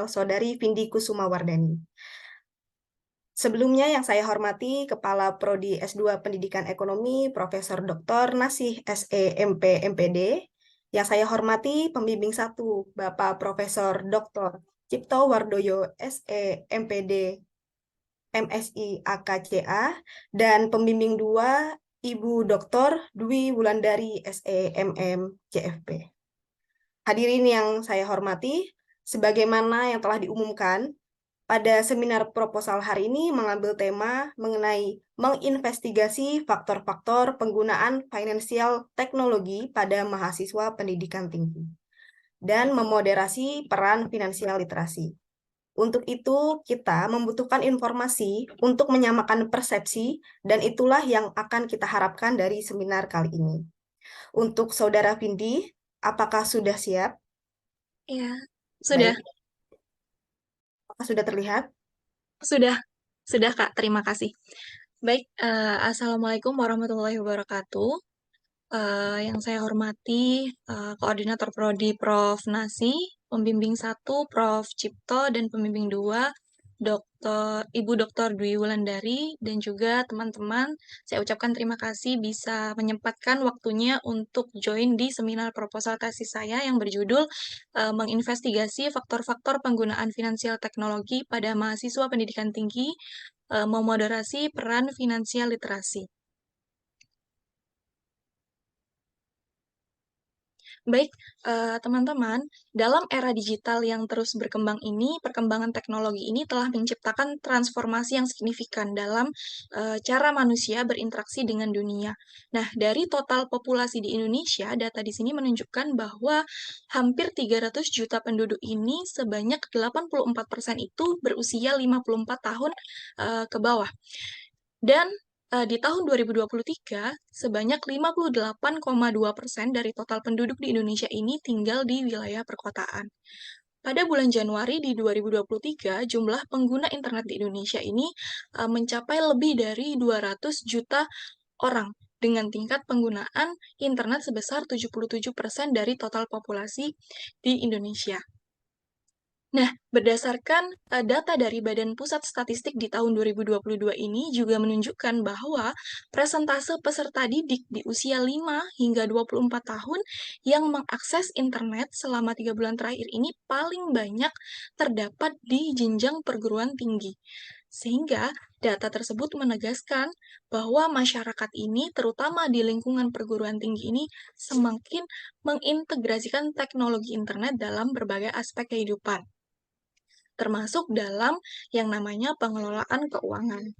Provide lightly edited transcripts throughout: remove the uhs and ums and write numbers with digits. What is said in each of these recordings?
Digital, Saudari Vindi Kusumawardani. Sebelumnya yang saya hormati Kepala Prodi S2 Pendidikan Ekonomi Profesor Dr. Nasih SE MP MPD. Yang saya hormati Pembimbing 1 Bapak Profesor Dr. Cipto Wardoyo SE MPD MSI AKCA dan Pembimbing 2 Ibu Dr. Dwi Wulandari SE MM CFP. Hadirin yang saya hormati, sebagaimana yang telah diumumkan, pada seminar proposal hari ini mengambil tema mengenai menginvestigasi faktor-faktor penggunaan finansial teknologi pada mahasiswa pendidikan tinggi dan memoderasi peran finansial literasi. Untuk itu, kita membutuhkan informasi untuk menyamakan persepsi, dan itulah yang akan kita harapkan dari seminar kali ini. Untuk Saudara Vindi, apakah sudah siap? Ya, sudah. Baik. Apakah sudah terlihat? Sudah Kak, terima kasih. Baik, Assalamualaikum warahmatullahi wabarakatuh. Yang saya hormati Koordinator Prodi Prof. Nasi, Pembimbing 1 Prof. Cipto, dan Pembimbing 2 Ibu Dr. Dwi Wulandari, dan juga teman-teman, saya ucapkan terima kasih bisa menyempatkan waktunya untuk join di seminar proposal tesis saya yang berjudul menginvestigasi faktor-faktor penggunaan finansial teknologi pada mahasiswa pendidikan tinggi, memoderasi peran finansial literasi. Baik, teman-teman, dalam era digital yang terus berkembang ini, perkembangan teknologi ini telah menciptakan transformasi yang signifikan dalam cara manusia berinteraksi dengan dunia. Nah, dari total populasi di Indonesia, data di sini menunjukkan bahwa hampir 300 juta penduduk ini sebanyak 84% itu berusia 54 tahun ke bawah. Dan di tahun 2023, sebanyak 58,2% dari total penduduk di Indonesia ini tinggal di wilayah perkotaan. Pada bulan Januari di 2023, jumlah pengguna internet di Indonesia ini mencapai lebih dari 200 juta orang dengan tingkat penggunaan internet sebesar 77% dari total populasi di Indonesia. Nah, berdasarkan data dari Badan Pusat Statistik di tahun 2022 ini juga menunjukkan bahwa persentase peserta didik di usia 5 hingga 24 tahun yang mengakses internet selama 3 bulan terakhir ini paling banyak terdapat di jenjang perguruan tinggi. Sehingga data tersebut menegaskan bahwa masyarakat ini, terutama di lingkungan perguruan tinggi ini, semakin mengintegrasikan teknologi internet dalam berbagai aspek kehidupan, termasuk dalam yang namanya pengelolaan keuangan.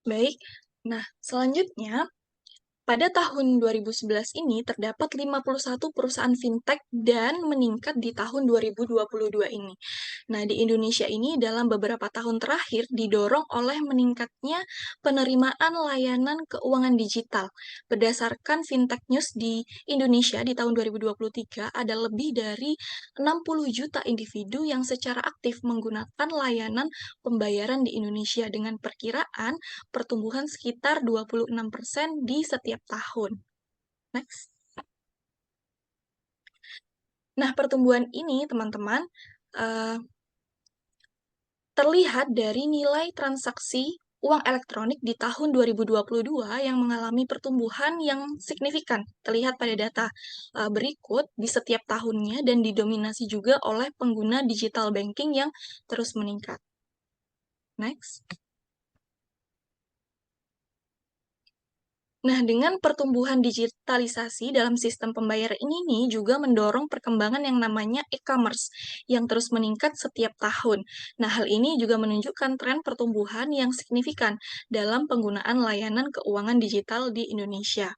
Baik, nah selanjutnya, pada tahun 2011 ini terdapat 51 perusahaan fintech dan meningkat di tahun 2022 ini. Nah, di Indonesia ini dalam beberapa tahun terakhir didorong oleh meningkatnya penerimaan layanan keuangan digital. Berdasarkan Fintech News di Indonesia di tahun 2023 ada lebih dari 60 juta individu yang secara aktif menggunakan layanan pembayaran di Indonesia dengan perkiraan pertumbuhan sekitar 26% di setiap tahun. Next. Nah, pertumbuhan ini, teman-teman, terlihat dari nilai transaksi uang elektronik di tahun 2022 yang mengalami pertumbuhan yang signifikan, terlihat pada data berikut di setiap tahunnya dan didominasi juga oleh pengguna digital banking yang terus meningkat. Next. Nah, dengan pertumbuhan digitalisasi dalam sistem pembayaran ini nih juga mendorong perkembangan yang namanya e-commerce yang terus meningkat setiap tahun. Nah, hal ini juga menunjukkan tren pertumbuhan yang signifikan dalam penggunaan layanan keuangan digital di Indonesia.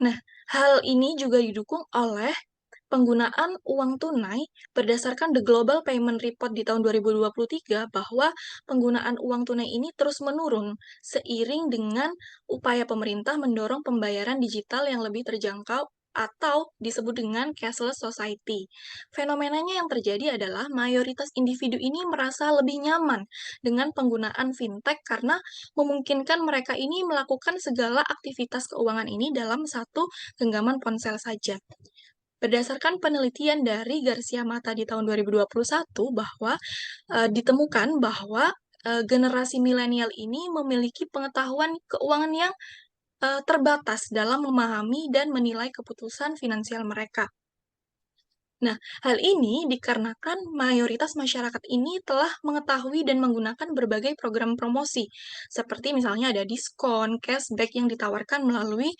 Nah, hal ini juga didukung oleh penggunaan uang tunai berdasarkan The Global Payment Report di tahun 2023 bahwa penggunaan uang tunai ini terus menurun seiring dengan upaya pemerintah mendorong pembayaran digital yang lebih terjangkau atau disebut dengan cashless society. Fenomenanya yang terjadi adalah mayoritas individu ini merasa lebih nyaman dengan penggunaan fintech karena memungkinkan mereka ini melakukan segala aktivitas keuangan ini dalam satu genggaman ponsel saja. Berdasarkan penelitian dari Garcia Mata di tahun 2021 bahwa ditemukan bahwa generasi milenial ini memiliki pengetahuan keuangan yang terbatas dalam memahami dan menilai keputusan finansial mereka. Nah, hal ini dikarenakan mayoritas masyarakat ini telah mengetahui dan menggunakan berbagai program promosi, seperti misalnya ada diskon, cashback yang ditawarkan melalui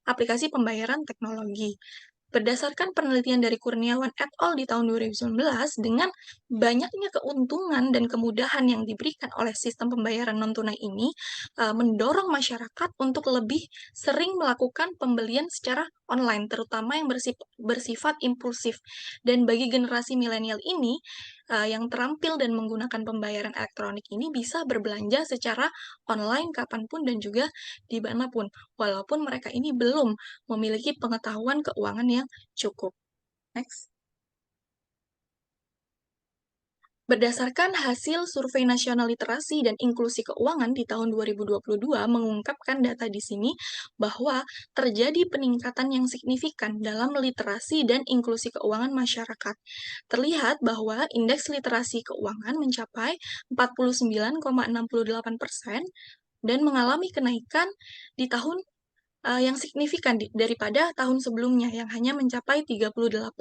aplikasi pembayaran teknologi. Berdasarkan penelitian dari Kurniawan et al. Di tahun 2019, dengan banyaknya keuntungan dan kemudahan yang diberikan oleh sistem pembayaran non-tunai ini, mendorong masyarakat untuk lebih sering melakukan pembelian secara online, terutama yang bersifat impulsif. Dan bagi generasi milenial ini, yang terampil dan menggunakan pembayaran elektronik ini bisa berbelanja secara online kapanpun dan juga dimanapun, walaupun mereka ini belum memiliki pengetahuan keuangan yang cukup. Next. Berdasarkan hasil Survei Nasional Literasi dan Inklusi Keuangan di tahun 2022 mengungkapkan data di sini bahwa terjadi peningkatan yang signifikan dalam literasi dan inklusi keuangan masyarakat. Terlihat bahwa indeks literasi keuangan mencapai 49,68% dan mengalami kenaikan di tahun yang signifikan daripada tahun sebelumnya yang hanya mencapai 38,03%.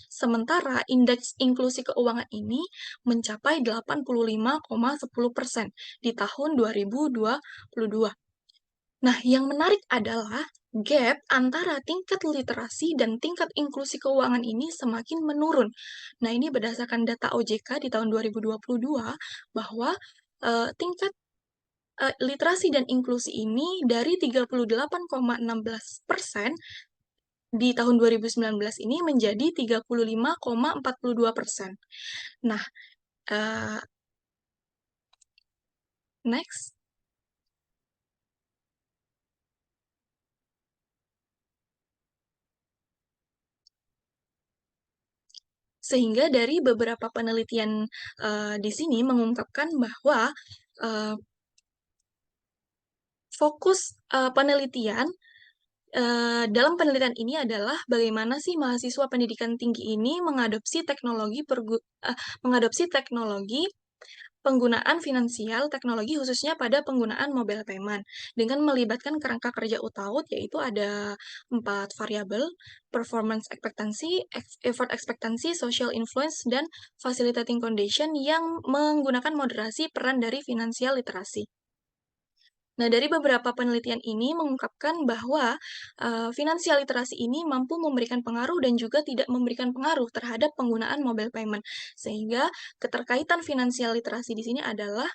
Sementara indeks inklusi keuangan ini mencapai 85,10% di tahun 2022. Nah, yang menarik adalah gap antara tingkat literasi dan tingkat inklusi keuangan ini semakin menurun. Nah, ini berdasarkan data OJK di tahun 2022 bahwa tingkat literasi dan inklusi ini dari 38,16% di tahun 2019 ini menjadi 35,42%. Nah, next. Sehingga dari beberapa penelitian di sini mengungkapkan bahwa fokus penelitian dalam penelitian ini adalah bagaimana sih mahasiswa pendidikan tinggi ini mengadopsi teknologi penggunaan finansial teknologi khususnya pada penggunaan mobile payment dengan melibatkan kerangka kerja UTAUD yaitu ada 4 variabel: performance expectancy, effort expectancy, social influence, dan facilitating condition yang menggunakan moderasi peran dari finansial literasi. Nah, dari beberapa penelitian ini mengungkapkan bahwa finansial literasi ini mampu memberikan pengaruh dan juga tidak memberikan pengaruh terhadap penggunaan mobile payment. Sehingga keterkaitan finansial literasi di sini adalah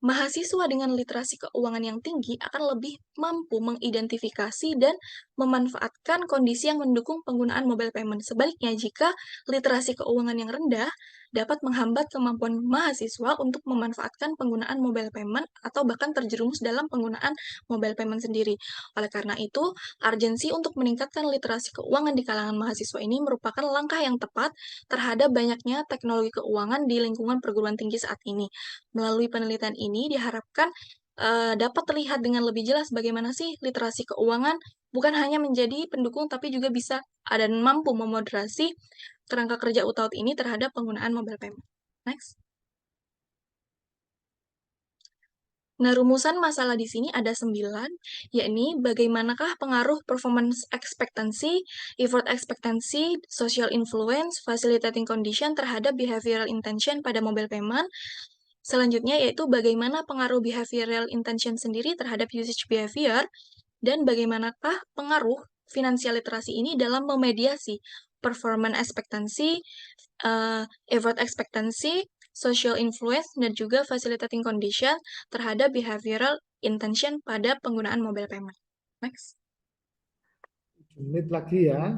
mahasiswa dengan literasi keuangan yang tinggi akan lebih mampu mengidentifikasi dan memanfaatkan kondisi yang mendukung penggunaan mobile payment. Sebaliknya, jika literasi keuangan yang rendah dapat menghambat kemampuan mahasiswa untuk memanfaatkan penggunaan mobile payment atau bahkan terjerumus dalam penggunaan mobile payment sendiri. Oleh karena itu, urgensi untuk meningkatkan literasi keuangan di kalangan mahasiswa ini merupakan langkah yang tepat terhadap banyaknya teknologi keuangan di lingkungan perguruan tinggi saat ini. Melalui penelitian ini diharapkan dapat terlihat dengan lebih jelas bagaimana sih literasi keuangan bukan hanya menjadi pendukung tapi juga bisa dan mampu memoderasi kerangka kerja UTAUD ini terhadap penggunaan mobile payment. Next. Nah, rumusan masalah di sini ada 9, yakni bagaimanakah pengaruh performance expectancy, effort expectancy, social influence, facilitating condition terhadap behavioral intention pada mobile payment. Selanjutnya yaitu bagaimana pengaruh behavioral intention sendiri terhadap usage behavior, dan bagaimanakah pengaruh finansial literasi ini dalam memediasi performance expectancy, effort expectancy, social influence, dan juga facilitating condition terhadap behavioral intention pada penggunaan mobile payment. Next. Menit lagi ya.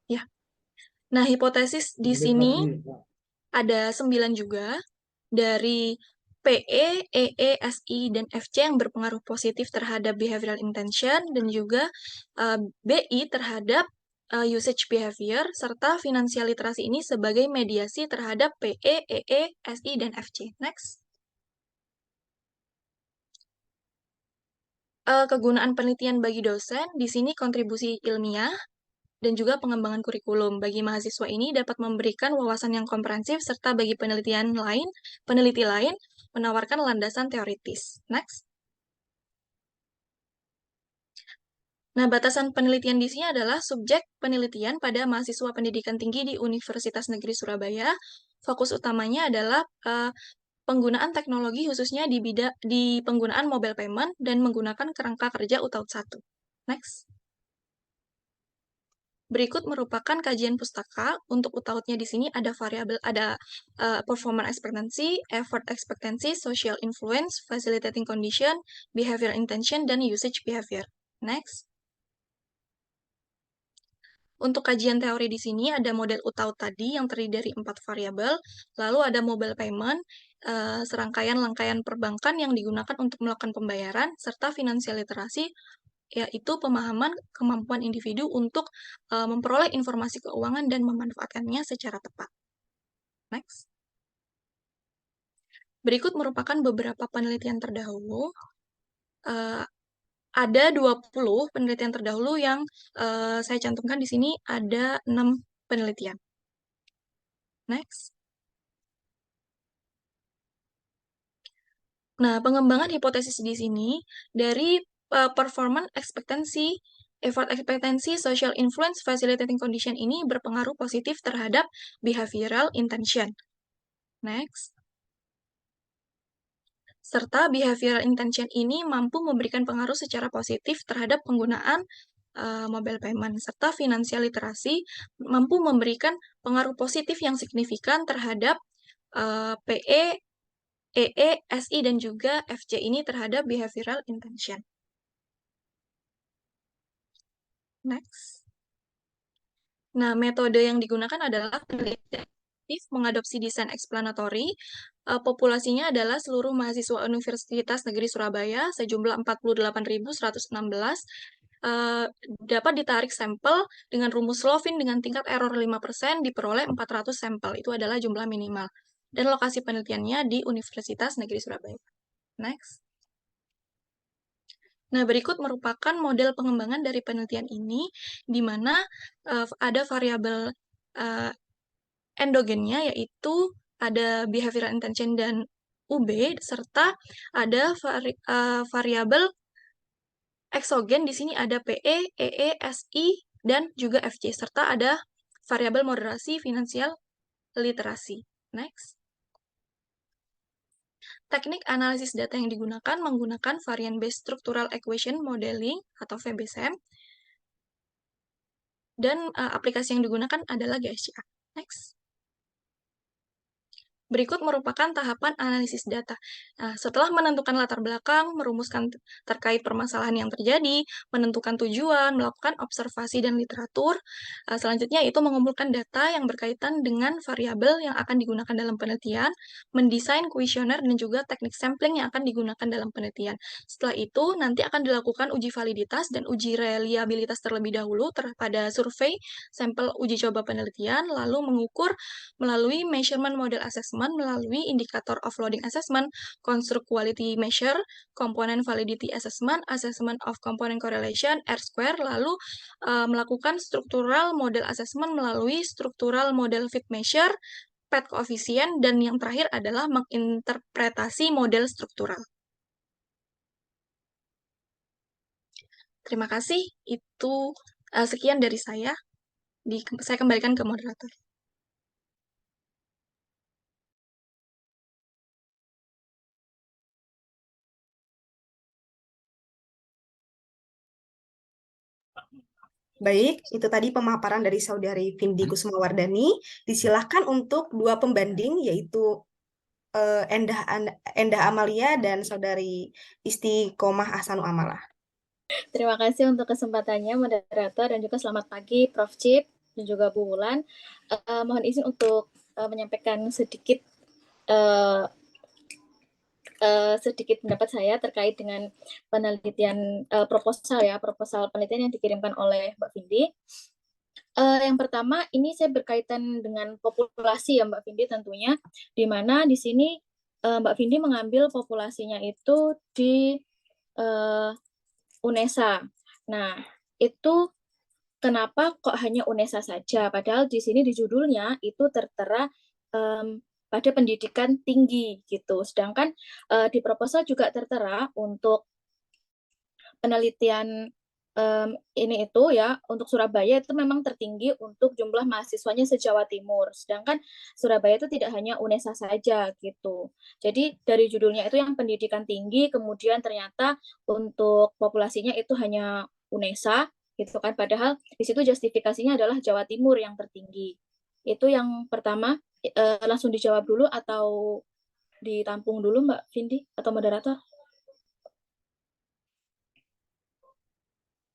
Ya. Nah, hipotesis di Menit sini lagi. ada 9 juga dari PE, EE, SI, dan FC yang berpengaruh positif terhadap behavioral intention, dan juga BI terhadap usage behavior, serta finansial literasi ini sebagai mediasi terhadap PE, EE, SI, dan FC. Next. Kegunaan penelitian bagi dosen, di sini kontribusi ilmiah dan juga pengembangan kurikulum. Bagi mahasiswa ini dapat memberikan wawasan yang komprehensif serta bagi peneliti lain menawarkan landasan teoritis. Next. Nah, batasan penelitian di sini adalah subjek penelitian pada mahasiswa pendidikan tinggi di Universitas Negeri Surabaya. Fokus utamanya adalah penggunaan teknologi khususnya di penggunaan mobile payment dan menggunakan kerangka kerja UTAUT 1. Next. Berikut merupakan kajian pustaka. Untuk UTAUT-nya di sini ada variabel, ada performance expectancy, effort expectancy, social influence, facilitating condition, behavior intention, dan usage behavior. Next. Untuk kajian teori di sini ada model UTAUT tadi yang terdiri dari 4 variabel, lalu ada mobile payment, serangkaian rangkaian perbankan yang digunakan untuk melakukan pembayaran, serta finansial literasi, yaitu pemahaman kemampuan individu untuk memperoleh informasi keuangan dan memanfaatkannya secara tepat. Next. Berikut merupakan beberapa penelitian terdahulu. Ada 20 penelitian terdahulu yang saya cantumkan di sini, ada 6 penelitian. Next. Nah, pengembangan hipotesis di sini dari performance expectancy, effort expectancy, social influence, facilitating condition ini berpengaruh positif terhadap behavioral intention. Next. Serta behavioral intention ini mampu memberikan pengaruh secara positif terhadap penggunaan mobile payment, serta finansial literasi mampu memberikan pengaruh positif yang signifikan terhadap PE, EE, SI, dan juga FC ini terhadap behavioral intention. Next. Nah, metode yang digunakan adalah penelitian mengadopsi desain explanatory. Populasinya adalah seluruh mahasiswa Universitas Negeri Surabaya sejumlah 48.116. Dapat ditarik sampel dengan rumus Lovin dengan tingkat error 5%, diperoleh 400 sampel. Itu adalah jumlah minimal. Dan lokasi penelitiannya di Universitas Negeri Surabaya. Next. Nah, berikut merupakan model pengembangan dari penelitian ini, di mana ada variabel endogennya, yaitu ada behavioral intention dan UB, serta ada variabel eksogen, di sini ada PE, EE, SI, dan juga FC, serta ada variabel moderasi finansial literasi. Next. Teknik analisis data yang digunakan menggunakan variant based structural equation modeling atau VBSEM, dan aplikasi yang digunakan adalah GSCA. Next. Berikut merupakan tahapan analisis data. Nah, setelah menentukan latar belakang, merumuskan terkait permasalahan yang terjadi, menentukan tujuan, melakukan observasi dan literatur, selanjutnya itu mengumpulkan data yang berkaitan dengan variabel yang akan digunakan dalam penelitian, mendesain kuesioner dan juga teknik sampling yang akan digunakan dalam penelitian. Setelah itu, nanti akan dilakukan uji validitas dan uji reliabilitas terlebih dahulu pada survei sampel uji coba penelitian, lalu mengukur melalui measurement model assessment, melalui indikator offloading assessment, construct quality measure, component validity assessment, assessment of component correlation, R-square, lalu melakukan structural model assessment melalui structural model fit measure, PET koefisien, dan yang terakhir adalah menginterpretasi model struktural. Terima kasih, itu sekian dari saya. Saya kembalikan ke moderator. Baik, itu tadi pemaparan dari Saudari Vindi Kusumawardani. Disilahkan untuk dua pembanding, yaitu Endah Amalia dan Saudari Istiqomah Ahsanu Amalah. Terima kasih untuk kesempatannya, moderator, dan juga selamat pagi, Prof. Cip dan juga Bu Wulan. Mohon izin untuk menyampaikan sedikit sedikit pendapat saya terkait dengan penelitian proposal penelitian yang dikirimkan oleh Mbak Vindi. Yang pertama, ini saya berkaitan dengan populasi ya Mbak Vindi tentunya, di mana di sini Mbak Vindi mengambil populasinya itu di UNESA. Nah, itu kenapa kok hanya UNESA saja? Padahal di sini di judulnya itu tertera pada pendidikan tinggi gitu. Sedangkan di proposal juga tertera untuk penelitian ini itu ya untuk Surabaya itu memang tertinggi untuk jumlah mahasiswanya se-Jawa Timur. Sedangkan Surabaya itu tidak hanya UNESA saja gitu. Jadi dari judulnya itu yang pendidikan tinggi, kemudian ternyata untuk populasinya itu hanya UNESA gitu kan. Padahal di situ justifikasinya adalah Jawa Timur yang tertinggi. Itu yang pertama. Langsung dijawab dulu atau ditampung dulu Mbak Vindi atau moderator?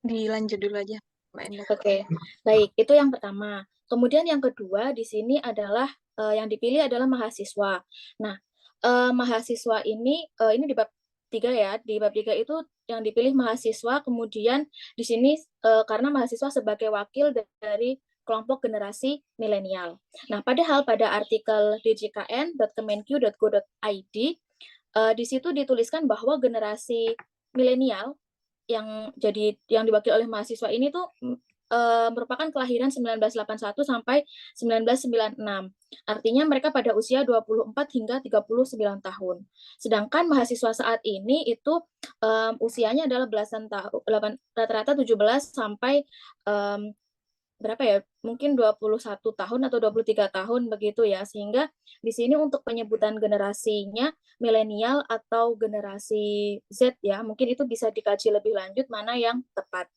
Dilanjut dulu aja, Mbak Endah. Oke, baik. Itu yang pertama. Kemudian yang kedua di sini adalah yang dipilih adalah mahasiswa. Nah, mahasiswa ini di bab 3 ya. Di bab 3 itu yang dipilih mahasiswa, kemudian di sini karena mahasiswa sebagai wakil dari kelompok generasi milenial. Nah, padahal pada artikel djkn.kemenq.go.id di situ dituliskan bahwa generasi milenial yang diwakili oleh mahasiswa ini tuh merupakan kelahiran 1981 sampai 1996. Artinya mereka pada usia 24 hingga 39 tahun. Sedangkan mahasiswa saat ini itu usianya adalah belasan tahun, rata-rata 17 sampai berapa ya? Mungkin 21 tahun atau 23 tahun begitu ya. Sehingga di sini untuk penyebutan generasinya milenial atau generasi Z ya, mungkin itu bisa dikaji lebih lanjut mana yang tepat.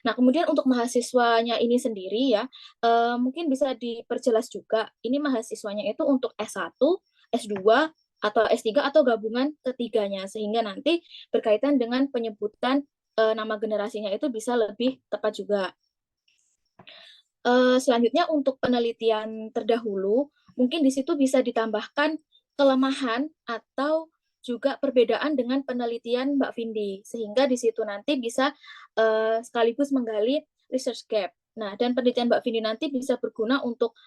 Nah, kemudian untuk mahasiswanya ini sendiri ya, mungkin bisa diperjelas juga, ini mahasiswanya itu untuk S1, S2, atau S3, atau gabungan ketiganya, sehingga nanti berkaitan dengan penyebutan nama generasinya itu bisa lebih tepat juga. Selanjutnya untuk penelitian terdahulu, mungkin di situ bisa ditambahkan kelemahan atau juga perbedaan dengan penelitian Mbak Vindi, sehingga di situ nanti bisa sekaligus menggali research gap. Nah, dan penelitian Mbak Vindi nanti bisa berguna untuk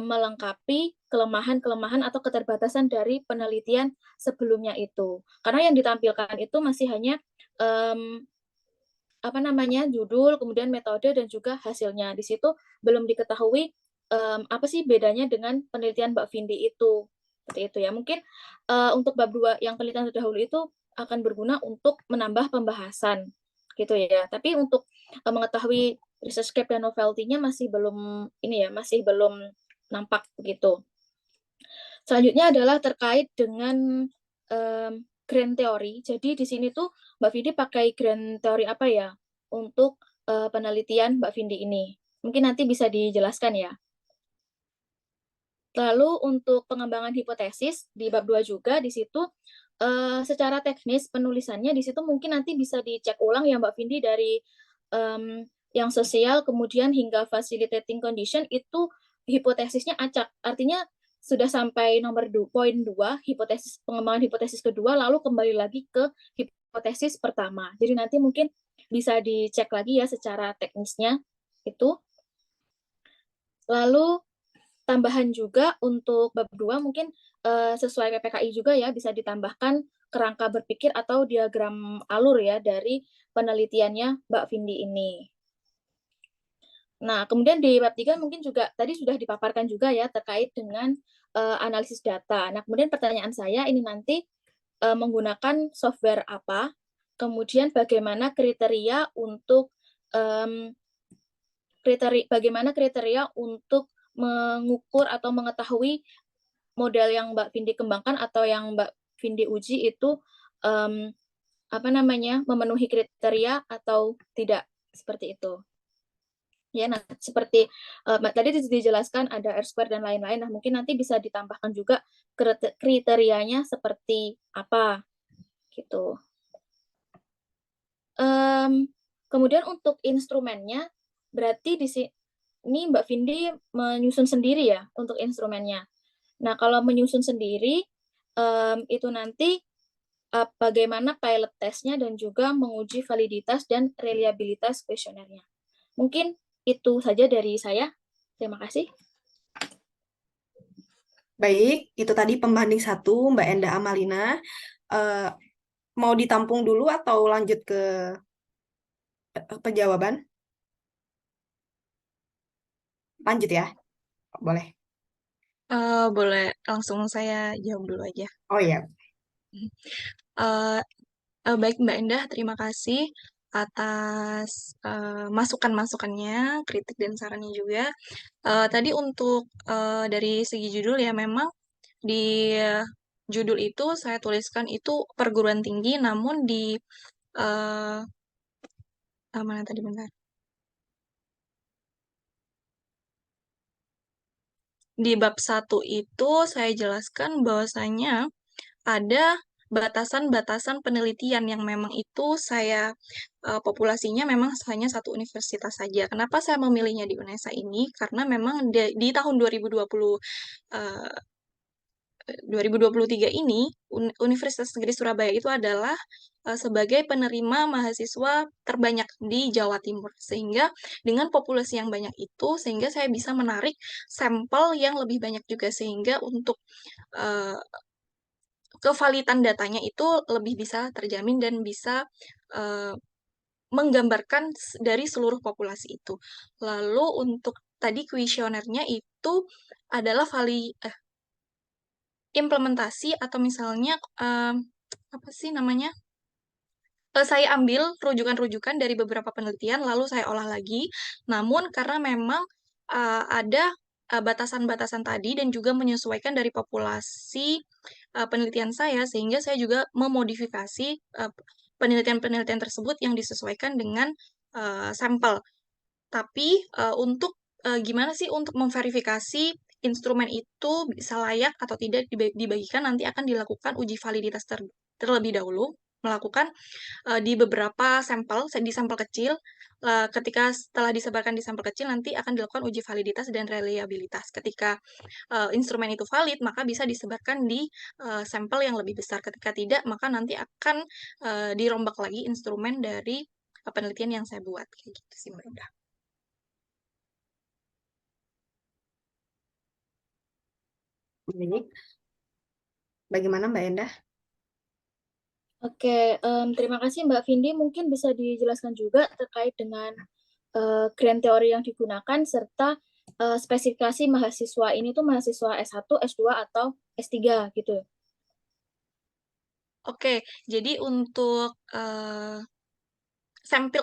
melengkapi kelemahan-kelemahan atau keterbatasan dari penelitian sebelumnya itu. Karena yang ditampilkan itu masih hanya judul, kemudian metode dan juga hasilnya. Di situ belum diketahui apa sih bedanya dengan penelitian Mbak Vindi itu. Seperti itu ya. Mungkin untuk bab 2 yang penelitian terdahulu itu akan berguna untuk menambah pembahasan gitu ya. Tapi untuk mengetahui research gap dan novelty-nya masih belum nampak begitu. Selanjutnya adalah terkait dengan grand theory. Jadi di sini tuh Mbak Vindi pakai grand theory apa ya untuk penelitian Mbak Vindi ini? Mungkin nanti bisa dijelaskan ya. Lalu untuk pengembangan hipotesis di bab 2 juga di situ secara teknis penulisannya di situ mungkin nanti bisa dicek ulang ya Mbak Vindi dari yang sosial kemudian hingga facilitating condition itu hipotesisnya acak. Artinya sudah sampai nomor poin 2, pengembangan hipotesis kedua, lalu kembali lagi ke hipotesis pertama. Jadi nanti mungkin bisa dicek lagi ya secara teknisnya itu. Lalu tambahan juga untuk bab 2 mungkin sesuai PPKI juga ya bisa ditambahkan kerangka berpikir atau diagram alur ya dari penelitiannya Mbak Vindi ini. Nah, kemudian di bab 3 mungkin juga tadi sudah dipaparkan juga ya terkait dengan analisis data. Nah, kemudian pertanyaan saya ini nanti menggunakan software apa, kemudian bagaimana kriteria untuk mengukur atau mengetahui model yang Mbak Vindi kembangkan atau yang Mbak Vindi uji itu memenuhi kriteria atau tidak, seperti itu. Ya, nah seperti tadi dijelaskan ada R-square dan lain-lain. Nah, mungkin nanti bisa ditambahkan juga kriterianya seperti apa gitu. Kemudian untuk instrumennya berarti di sini Mbak Vindi menyusun sendiri ya untuk instrumennya. Nah, kalau menyusun sendiri itu nanti bagaimana pilot testnya dan juga menguji validitas dan reliabilitas kuesionernya. Mungkin itu saja dari saya. Terima kasih. Baik, itu tadi pembanding satu, Mbak Enda Amalina. Eh, mau ditampung dulu atau lanjut ke penjawaban? Lanjut ya, boleh. Boleh langsung saya jawab dulu aja. Oh iya, Eh, Baik Mbak Endah, terima kasih atas masukan-masukannya, kritik dan sarannya juga. Tadi untuk dari segi judul ya memang di judul itu saya tuliskan itu perguruan tinggi, namun di eh, mana tadi bentar? Di bab 1 itu saya jelaskan bahwasanya ada batasan-batasan penelitian yang memang itu saya populasinya memang hanya satu universitas saja. Kenapa saya memilihnya di UNESA ini? Karena memang di tahun 2020 eh, 2023 ini Universitas Negeri Surabaya itu adalah sebagai penerima mahasiswa terbanyak di Jawa Timur. Sehingga dengan populasi yang banyak itu, sehingga saya bisa menarik sampel yang lebih banyak juga sehingga untuk eh, kevalitan datanya itu lebih bisa terjamin dan bisa eh, menggambarkan dari seluruh populasi itu. Lalu untuk tadi kuesionernya itu adalah implementasi atau misalnya apa sih namanya? Saya ambil rujukan-rujukan dari beberapa penelitian lalu saya olah lagi. Namun karena memang ada batasan-batasan tadi dan juga menyesuaikan dari populasi penelitian saya sehingga saya juga memodifikasi penelitian-penelitian tersebut yang disesuaikan dengan sampel. Tapi untuk gimana sih untuk memverifikasi instrumen itu bisa layak atau tidak dibagikan nanti akan dilakukan uji validitas terlebih dahulu melakukan di beberapa sampel di sampel kecil. Ketika setelah disebarkan di sampel kecil nanti akan dilakukan uji validitas dan reliabilitas. Ketika instrumen itu valid maka bisa disebarkan di sampel yang lebih besar. Ketika tidak maka nanti akan dirombak lagi instrumen dari penelitian yang saya buat kayak gitu sih Mbak Ida. baik. Bagaimana Mbak Enda? Oke, terima kasih Mbak Vindi. Mungkin bisa dijelaskan juga terkait dengan grand teori yang digunakan serta spesifikasi mahasiswa ini tuh mahasiswa S1, S2, atau S3 gitu. Oke, jadi untuk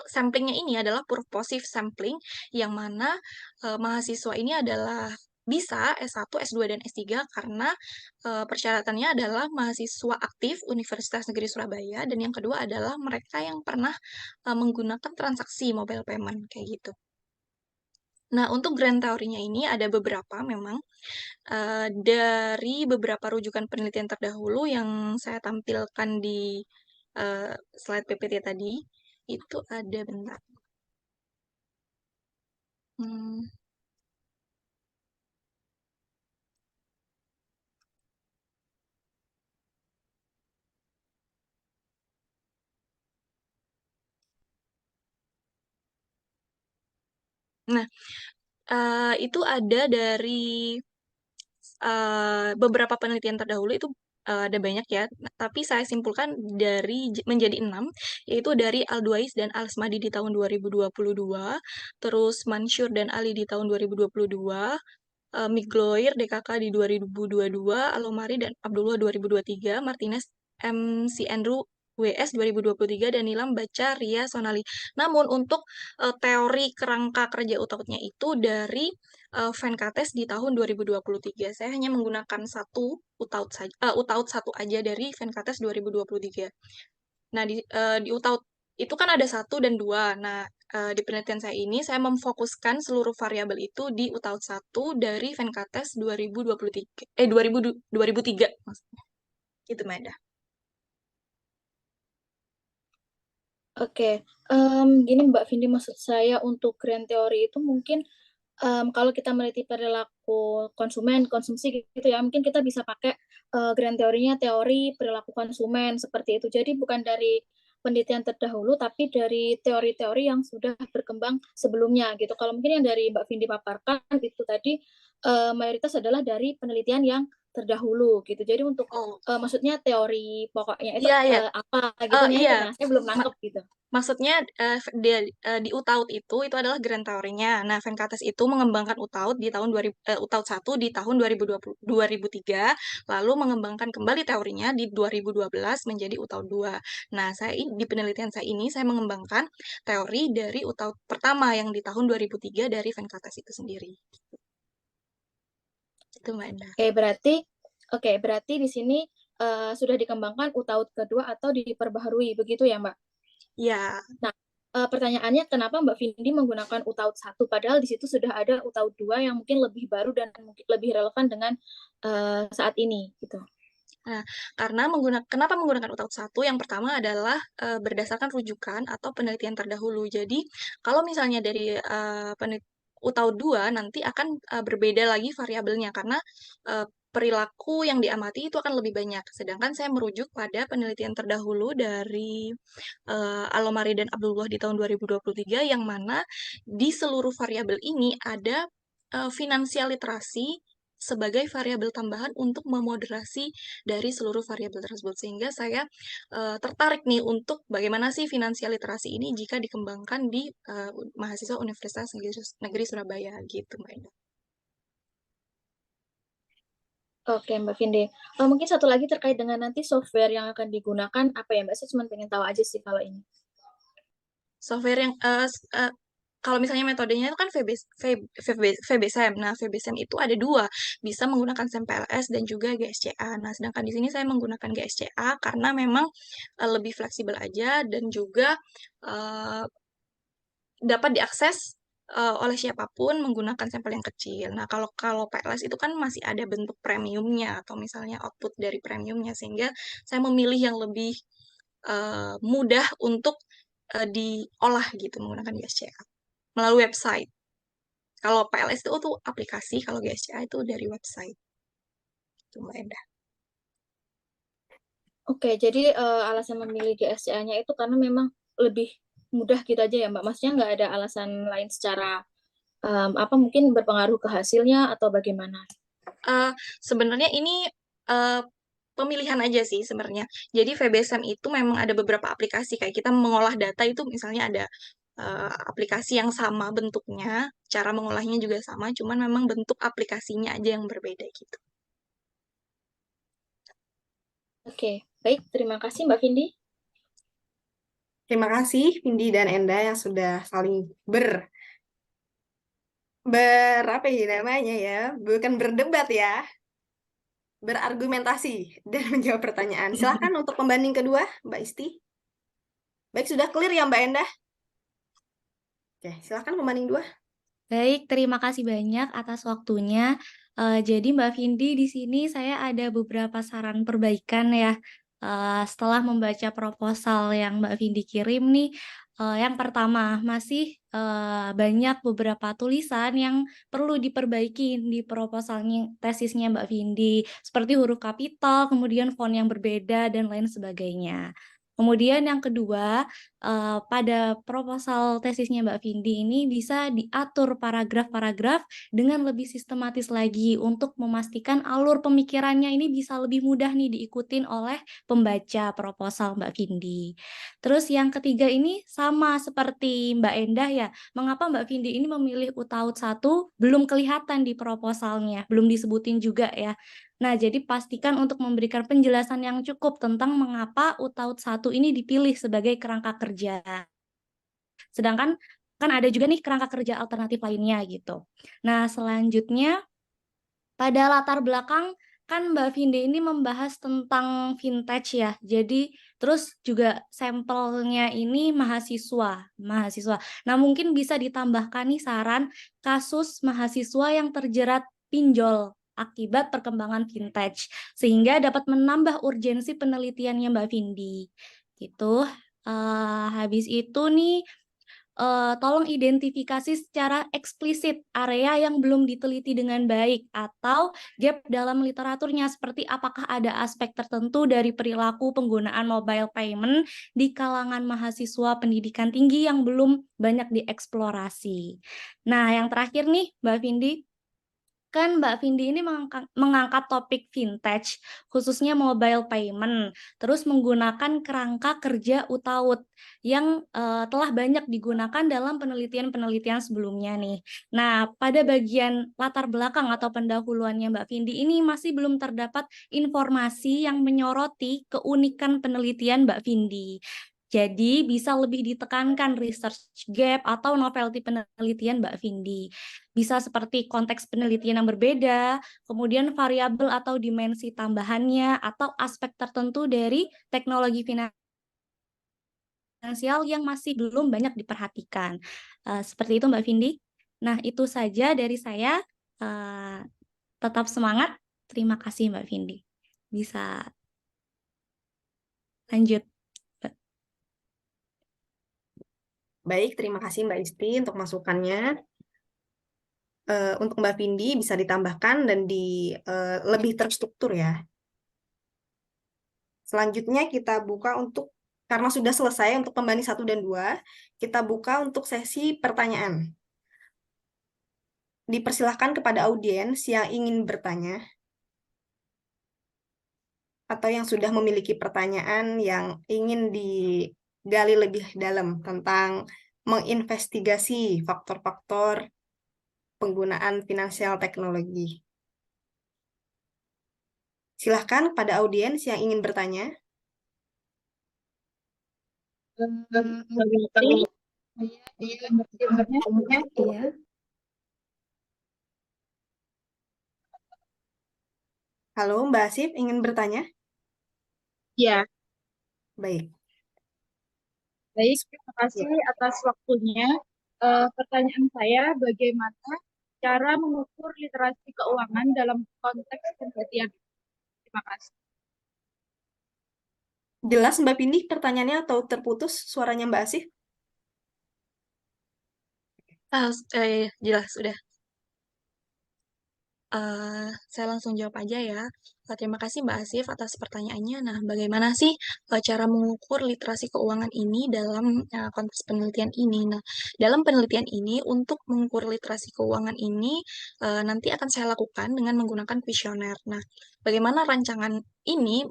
samplingnya ini adalah purposive sampling, yang mana mahasiswa ini adalah bisa S1, S2, dan S3 karena persyaratannya adalah mahasiswa aktif Universitas Negeri Surabaya, dan yang kedua adalah mereka yang pernah menggunakan transaksi mobile payment, kayak gitu. Nah, untuk grand teorinya ini ada beberapa memang dari beberapa rujukan penelitian terdahulu yang saya tampilkan di slide PPT tadi, itu ada bentar. Hmm, Nah, itu ada dari beberapa penelitian terdahulu itu ada banyak ya, tapi saya simpulkan dari menjadi 6, yaitu dari Al-Duais dan Al-Asmadi di tahun 2022, terus Mansur dan Ali di tahun 2022, Migloir DKK di 2022, Alomari dan Abdullah 2023, Martinez MC Andrew WS 2023, dan Nilam Baca Ria Sonali. Namun untuk teori kerangka kerja utautnya itu dari Venkates di tahun 2023. Saya hanya menggunakan satu utaut saja, utaut satu aja dari Venkates 2023. Nah, di utaut itu kan ada 1 dan 2. Nah, di penelitian saya ini, saya memfokuskan seluruh variabel itu di utaut 1 dari Venkates 2023. 2003 maksudnya. Itu, Mada. Oke, gini Mbak Vindi, maksud saya untuk grand teori itu mungkin kalau kita meneliti perilaku konsumen, konsumsi gitu ya, mungkin kita bisa pakai grand teorinya teori perilaku konsumen seperti itu. Jadi bukan dari penelitian terdahulu, tapi dari teori-teori yang sudah berkembang sebelumnya gitu. Kalau mungkin yang dari Mbak Vindi paparkan itu tadi mayoritas adalah dari penelitian yang terdahulu gitu. Jadi untuk Oh, maksudnya teori pokoknya itu iya, iya. apa gitu nih, Iya. nah saya belum Ma- nangkep gitu. Maksudnya di UTAUD itu adalah grand teorinya. Nah, Venkates itu mengembangkan UTAUD di tahun 2000, UTAUD 1 di tahun 2020, 2003, lalu mengembangkan kembali teorinya di 2012 menjadi UTAUD 2. Nah, di penelitian saya ini saya mengembangkan teori dari UTAUD pertama yang di tahun 2003 dari Venkates itu sendiri. Itu Mbak Endah. Oke, berarti di sini sudah dikembangkan UTAUD kedua atau diperbaharui begitu ya, Mbak? Ya, Nah, pertanyaannya kenapa Mbak Vindi menggunakan UTAUD 1 padahal di situ sudah ada UTAUD 2 yang mungkin lebih baru dan mungkin lebih relevan dengan saat ini gitu. nah, kenapa menggunakan UTAUD 1? Yang pertama adalah berdasarkan rujukan atau penelitian terdahulu. Jadi, kalau misalnya dari UTAUD 2 nanti akan berbeda lagi variabelnya karena perilaku yang diamati itu akan lebih banyak. Sedangkan saya merujuk pada penelitian terdahulu dari Alomari dan Abdullah di tahun 2023 yang mana di seluruh variabel ini ada finansial literasi sebagai variabel tambahan untuk memoderasi dari seluruh variabel tersebut. Sehingga saya tertarik nih untuk bagaimana sih finansial literasi ini jika dikembangkan di mahasiswa Universitas Negeri Surabaya gitu, Mbak Enda. Oke, Mbak Vindi. Mungkin satu lagi terkait dengan nanti software yang akan digunakan apa ya, Mbak? Saya cuma pengen tahu aja sih kalau ini. Software yang kalau misalnya metodenya itu kan VBSEM. Nah, VBSEM itu ada dua, bisa menggunakan SEM PLS dan juga GSCA. Nah, sedangkan di sini saya menggunakan GSCA karena memang lebih fleksibel aja dan juga dapat diakses oleh siapapun menggunakan sampel yang kecil. Nah, kalau kalau PLS itu kan masih ada bentuk premiumnya atau misalnya output dari premiumnya, sehingga saya memilih yang lebih mudah untuk diolah gitu menggunakan GSCA melalui website. Kalau PLS itu tuh aplikasi, kalau GSCA itu dari website. Itu Mbak Endah. Oke, jadi alasan memilih GSCA-nya itu karena memang lebih mudah gitu aja ya, Mbak. Maksudnya nggak ada alasan lain secara apa mungkin berpengaruh ke hasilnya atau bagaimana? Sebenarnya ini uh, pemilihan aja sih sebenarnya. Jadi VBSM itu memang ada beberapa aplikasi kayak kita mengolah data itu misalnya ada aplikasi yang sama bentuknya, cara mengolahnya juga sama, cuman memang bentuk aplikasinya aja yang berbeda gitu. Oke, baik. Terima kasih Mbak Vindi. Terima kasih Vindi dan Enda yang sudah saling apa ya namanya ya, bukan berdebat ya, berargumentasi dan menjawab pertanyaan. Silakan untuk pembanding kedua, Mbak Isti. Baik, sudah clear ya Mbak Enda? Oke, silakan pembanding dua. Baik, terima kasih banyak atas waktunya. Jadi Mbak Vindi di sini saya ada beberapa saran perbaikan ya. Setelah membaca proposal yang Mbak Vindi kirim nih, yang pertama masih banyak beberapa tulisan yang perlu diperbaiki di proposalnya tesisnya Mbak Vindi, seperti huruf kapital, kemudian font yang berbeda dan lain sebagainya. Kemudian yang kedua, pada proposal tesisnya Mbak Vindi ini bisa diatur paragraf-paragraf dengan lebih sistematis lagi untuk memastikan alur pemikirannya ini bisa lebih mudah nih diikutin oleh pembaca proposal Mbak Vindi. Terus yang ketiga ini sama seperti Mbak Endah ya, mengapa Mbak Vindi ini memilih UTAUD 1 belum kelihatan di proposalnya, belum disebutin juga ya. Nah, jadi pastikan untuk memberikan penjelasan yang cukup tentang mengapa UTAUD 1 ini dipilih sebagai kerangka kerja. Sedangkan kan ada juga nih kerangka kerja alternatif lainnya gitu. Nah, selanjutnya pada latar belakang kan Mbak Vindi ini membahas tentang vintage ya. Jadi terus juga sampelnya ini mahasiswa. Nah, mungkin bisa ditambahkan nih saran kasus mahasiswa yang terjerat pinjol akibat perkembangan vintage sehingga dapat menambah urgensi penelitiannya Mbak Vindi. Gitu. Habis itu nih tolong identifikasi secara eksplisit area yang belum diteliti dengan baik atau gap dalam literaturnya, seperti apakah ada aspek tertentu dari perilaku penggunaan mobile payment di kalangan mahasiswa pendidikan tinggi yang belum banyak dieksplorasi. Nah, yang terakhir nih, Mbak Vindi, kan Mbak Vindi ini mengangkat topik vintage, khususnya mobile payment, terus menggunakan kerangka kerja UTAUT yang telah banyak digunakan dalam penelitian-penelitian sebelumnya nih. Nah, pada bagian latar belakang atau pendahuluannya Mbak Vindi ini masih belum terdapat informasi yang menyoroti keunikan penelitian Mbak Vindi. Jadi bisa lebih ditekankan research gap atau novelty penelitian Mbak Vindi. Bisa seperti konteks penelitian yang berbeda, kemudian variabel atau dimensi tambahannya, atau aspek tertentu dari teknologi finansial yang masih belum banyak diperhatikan. Seperti itu Mbak Vindi. Nah, itu saja dari saya. Tetap semangat. Terima kasih Mbak Vindi. Bisa lanjut. Baik, terima kasih Mbak Isti untuk masukannya. Untuk Mbak Vindi bisa ditambahkan dan lebih terstruktur ya. Selanjutnya kita buka karena sudah selesai untuk pembanding 1 dan 2, kita buka untuk sesi pertanyaan. Dipersilahkan kepada audiens yang ingin bertanya atau yang sudah memiliki pertanyaan yang ingin digali lebih dalam tentang menginvestigasi faktor-faktor penggunaan finansial teknologi. Silahkan pada audiens yang ingin bertanya. Iya. Halo, Mbak Asif, ingin bertanya? Ya, Baik. baik. Terima kasih atas waktunya. Pertanyaan saya, bagaimana cara mengukur literasi keuangan dalam konteks penelitian? Terima kasih. Jelas Mbak Pindi pertanyaannya atau terputus suaranya Mbak Asif? Jelas, sudah. Saya langsung jawab aja ya. Terima kasih Mbak Asif atas pertanyaannya. Nah, bagaimana sih cara mengukur literasi keuangan ini dalam konteks penelitian ini? Nah, dalam penelitian ini untuk mengukur literasi keuangan ini nanti akan saya lakukan dengan menggunakan kuesioner. Nah, bagaimana rancangan ini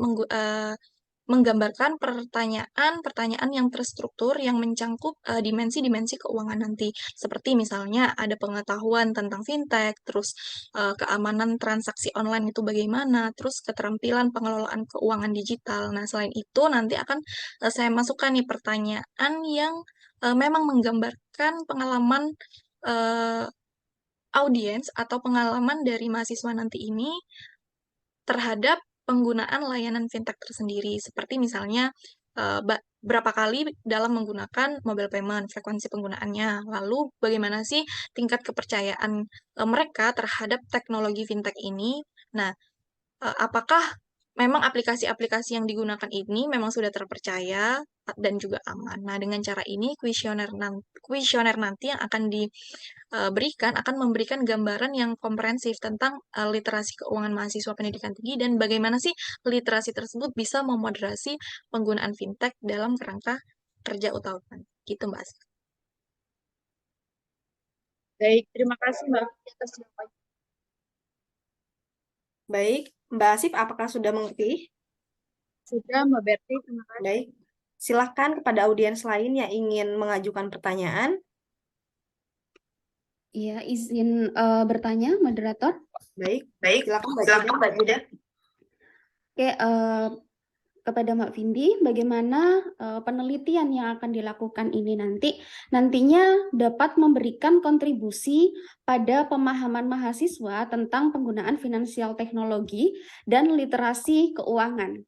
menggambarkan pertanyaan-pertanyaan yang terstruktur yang mencangkup dimensi-dimensi keuangan nanti. Seperti misalnya ada pengetahuan tentang fintech, terus keamanan transaksi online itu bagaimana, terus keterampilan pengelolaan keuangan digital. Nah, selain itu nanti akan saya masukkan nih pertanyaan yang memang menggambarkan pengalaman audiens atau pengalaman dari mahasiswa nanti ini terhadap penggunaan layanan fintech tersendiri, seperti misalnya berapa kali dalam menggunakan mobile payment, frekuensi penggunaannya, lalu bagaimana sih tingkat kepercayaan mereka terhadap teknologi fintech ini. Nah, apakah memang aplikasi-aplikasi yang digunakan ini memang sudah terpercaya dan juga aman. Nah, dengan cara ini kuesioner nanti yang akan diberikan akan memberikan gambaran yang komprehensif tentang literasi keuangan mahasiswa pendidikan tinggi dan bagaimana sih literasi tersebut bisa memoderasi penggunaan fintech dalam kerangka kerja utama. Gitu, Mbak Asif. Baik, terima kasih Mbak atas jawabannya. Baik, Mbak Asif, apakah sudah mengerti? Sudah, Mbak Berti, terima kasih. Baik, silakan kepada audiens lain yang ingin mengajukan pertanyaan. Iya, izin bertanya, moderator. Baik, silakan Mbak Juda. Oke, kepada Mbak Vindi, bagaimana penelitian yang akan dilakukan ini nantinya dapat memberikan kontribusi pada pemahaman mahasiswa tentang penggunaan finansial teknologi dan literasi keuangan.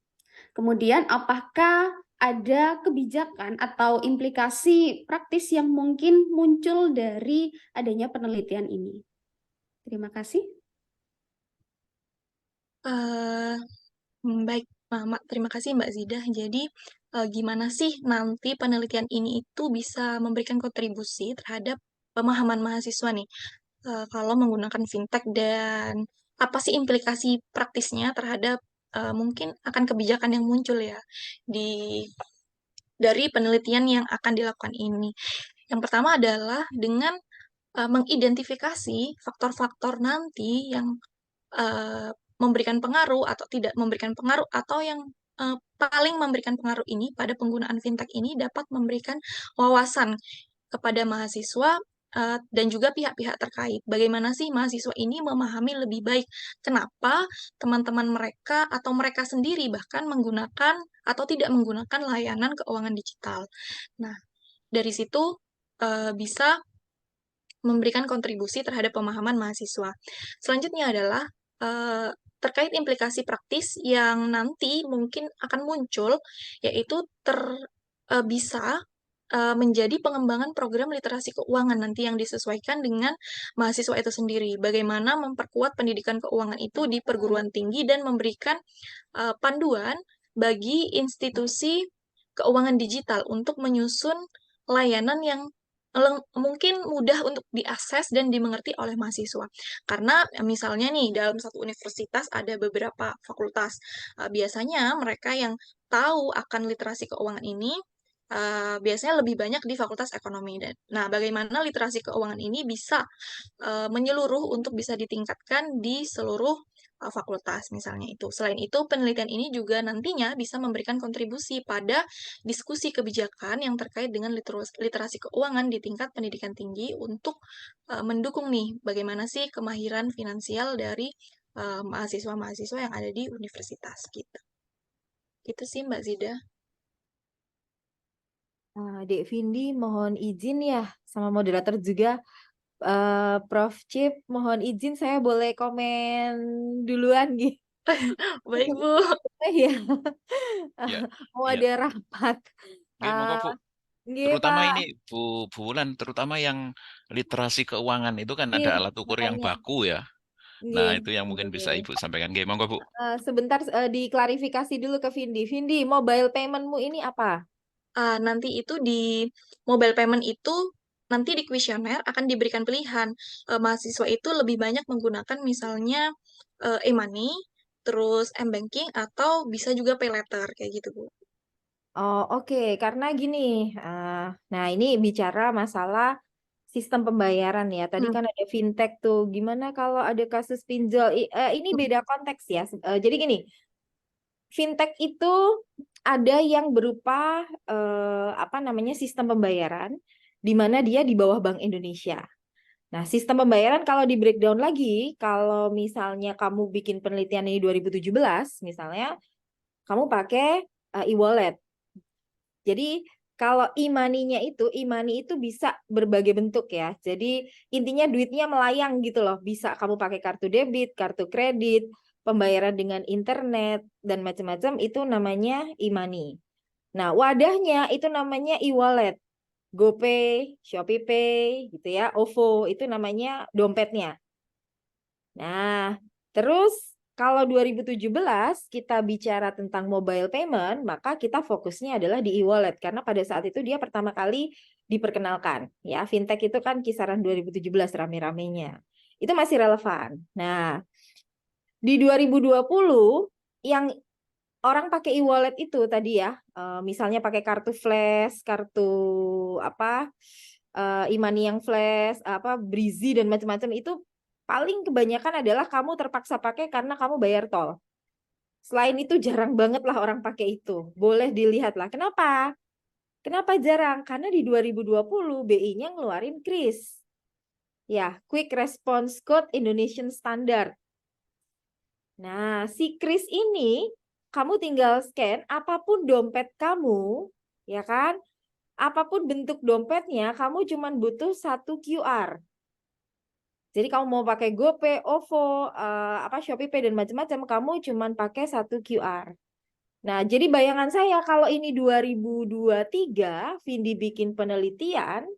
Kemudian, apakah ada kebijakan atau implikasi praktis yang mungkin muncul dari adanya penelitian ini? Terima kasih. Baik, terima kasih Mbak Zidah. Jadi, gimana sih nanti penelitian ini itu bisa memberikan kontribusi terhadap pemahaman mahasiswa nih, kalau menggunakan fintech dan apa sih implikasi praktisnya terhadap mungkin akan kebijakan yang muncul ya dari penelitian yang akan dilakukan ini. Yang pertama adalah dengan mengidentifikasi faktor-faktor nanti yang memberikan pengaruh atau tidak memberikan pengaruh atau yang paling memberikan pengaruh ini pada penggunaan fintech ini dapat memberikan wawasan kepada mahasiswa dan juga pihak-pihak terkait. Bagaimana sih mahasiswa ini memahami lebih baik kenapa teman-teman mereka atau mereka sendiri bahkan menggunakan atau tidak menggunakan layanan keuangan digital. Nah, dari situ bisa memberikan kontribusi terhadap pemahaman mahasiswa. Selanjutnya adalah terkait implikasi praktis yang nanti mungkin akan muncul, yaitu bisa menjadi pengembangan program literasi keuangan nanti yang disesuaikan dengan mahasiswa itu sendiri. Bagaimana memperkuat pendidikan keuangan itu di perguruan tinggi dan memberikan panduan bagi institusi keuangan digital untuk menyusun layanan yang mungkin mudah untuk diakses dan dimengerti oleh mahasiswa. Karena misalnya nih, dalam satu universitas ada beberapa fakultas. Biasanya mereka yang tahu akan literasi keuangan ini biasanya lebih banyak di fakultas ekonomi. Nah, bagaimana literasi keuangan ini bisa menyeluruh untuk bisa ditingkatkan di seluruh fakultas misalnya itu. Selain itu, penelitian ini juga nantinya bisa memberikan kontribusi pada diskusi kebijakan yang terkait dengan literasi keuangan di tingkat pendidikan tinggi untuk mendukung nih bagaimana sih kemahiran finansial dari mahasiswa-mahasiswa yang ada di universitas gitu. Itu sih Mbak Zida. Dek Vindi mohon izin ya sama moderator juga. Prof. Cip mohon izin saya boleh komen duluan gitu. Baik, Bu. Ya, Ya, mau ya. ada rapat. Nggih, monggo Bu. Nggih, Terutama Pak. ini Bu Wulan, terutama yang literasi keuangan itu kan Iya, ada alat ukur yang makanya. baku ya. Nggih, Nah, itu yang mungkin bisa nggih. Ibu sampaikan. Nggih, monggo Bu. Sebentar diklarifikasi dulu ke Vindi. Vindi, mobile paymentmu ini apa? Nanti itu di mobile payment itu nanti di kuesioner akan diberikan pilihan. Mahasiswa itu lebih banyak menggunakan misalnya e-money, terus m-banking, atau bisa juga pay later, kayak gitu, Bu. Oh, oke. Karena gini, nah ini bicara masalah sistem pembayaran ya. Tadi kan ada fintech tuh. Gimana kalau ada kasus pinjol? Ini beda konteks ya. Jadi gini, fintech itu ada yang berupa apa namanya sistem pembayaran, di mana dia di bawah Bank Indonesia. Nah, sistem pembayaran kalau di breakdown lagi, kalau misalnya kamu bikin penelitian ini 2017, misalnya kamu pakai e-wallet. Jadi kalau e-money-nya itu, e-money itu bisa berbagai bentuk ya. Jadi intinya duitnya melayang gitu loh. Bisa kamu pakai kartu debit, kartu kredit, pembayaran dengan internet, dan macam-macam itu namanya e-money. Nah, wadahnya itu namanya e-wallet. GoPay, ShopeePay gitu ya, OVO itu namanya dompetnya. Nah, terus kalau 2017 kita bicara tentang mobile payment, maka kita fokusnya adalah di e-wallet karena pada saat itu dia pertama kali diperkenalkan. Ya, fintech itu kan kisaran 2017 rame-ramenya. Itu masih relevan. Nah, di 2020 yang orang pakai e-wallet itu tadi ya, misalnya pakai kartu flash, kartu apa, e-money yang flash, apa Breezy dan macam-macam itu paling kebanyakan adalah kamu terpaksa pakai karena kamu bayar tol. Selain itu jarang banget lah orang pakai itu. Boleh dilihat lah. Kenapa? Kenapa jarang? Karena di 2020 BI-nya ngeluarin KRIS. Ya, Quick Response Code Indonesian Standard. Nah, si KRIS ini kamu tinggal scan apapun dompet kamu, ya kan? Apapun bentuk dompetnya, kamu cuma butuh satu QR. Jadi kamu mau pakai GoPay, OVO, ShopeePay dan macam-macam, kamu cuma pakai satu QR. Nah, jadi bayangan saya kalau ini 2023, Vindi bikin penelitian,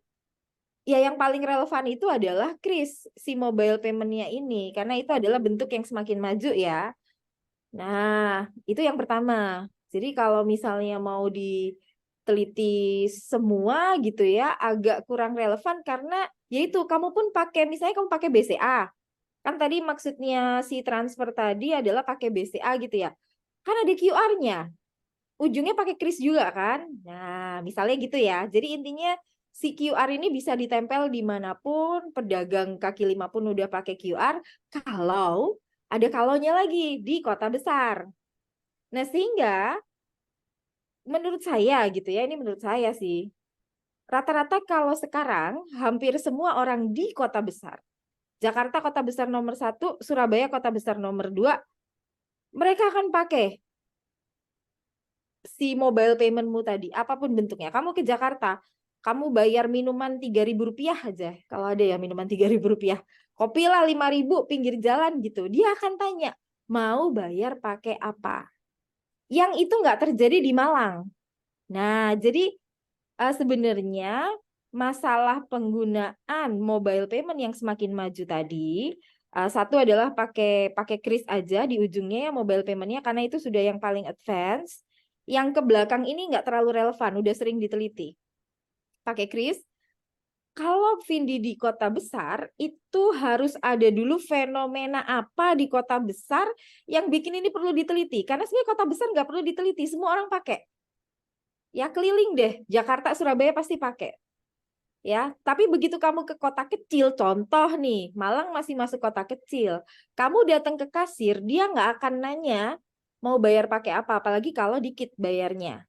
ya yang paling relevan itu adalah KRIS, si mobile payment-nya ini, karena itu adalah bentuk yang semakin maju ya. Nah, itu yang pertama. Jadi kalau misalnya mau diteliti semua gitu ya, agak kurang relevan karena yaitu kamu pun pakai, misalnya kamu pakai BCA. Kan tadi maksudnya si transfer tadi adalah pakai BCA gitu ya. Kan ada QR-nya. Ujungnya pakai kris juga kan. Nah, misalnya gitu ya. Jadi intinya si QR ini bisa ditempel dimanapun, pedagang kaki lima pun udah pakai QR, kalau ada kalonya lagi di kota besar. Nah, sehingga menurut saya gitu ya, ini menurut saya sih, rata-rata kalau sekarang hampir semua orang di kota besar, Jakarta kota besar nomor 1, Surabaya kota besar nomor 2, mereka akan pakai si mobile paymentmu tadi, apapun bentuknya. Kamu ke Jakarta, kamu bayar minuman Rp3.000 aja, kalau ada ya minuman Rp3.000. Kopi lah 5.000 pinggir jalan gitu. Dia akan tanya, mau bayar pakai apa? Yang itu nggak terjadi di Malang. Nah, jadi sebenarnya masalah penggunaan mobile payment yang semakin maju tadi, satu adalah pakai kris aja di ujungnya ya mobile paymentnya, karena itu sudah yang paling advance. Yang ke belakang ini nggak terlalu relevan, udah sering diteliti. Pakai kris. Kalau Vindi di kota besar, itu harus ada dulu fenomena apa di kota besar yang bikin ini perlu diteliti. Karena sebenarnya kota besar nggak perlu diteliti, semua orang pakai. Ya keliling deh, Jakarta, Surabaya pasti pakai. Ya, tapi begitu kamu ke kota kecil, contoh nih, Malang masih masuk kota kecil. Kamu datang ke kasir, dia nggak akan nanya mau bayar pakai apa, apalagi kalau dikit bayarnya.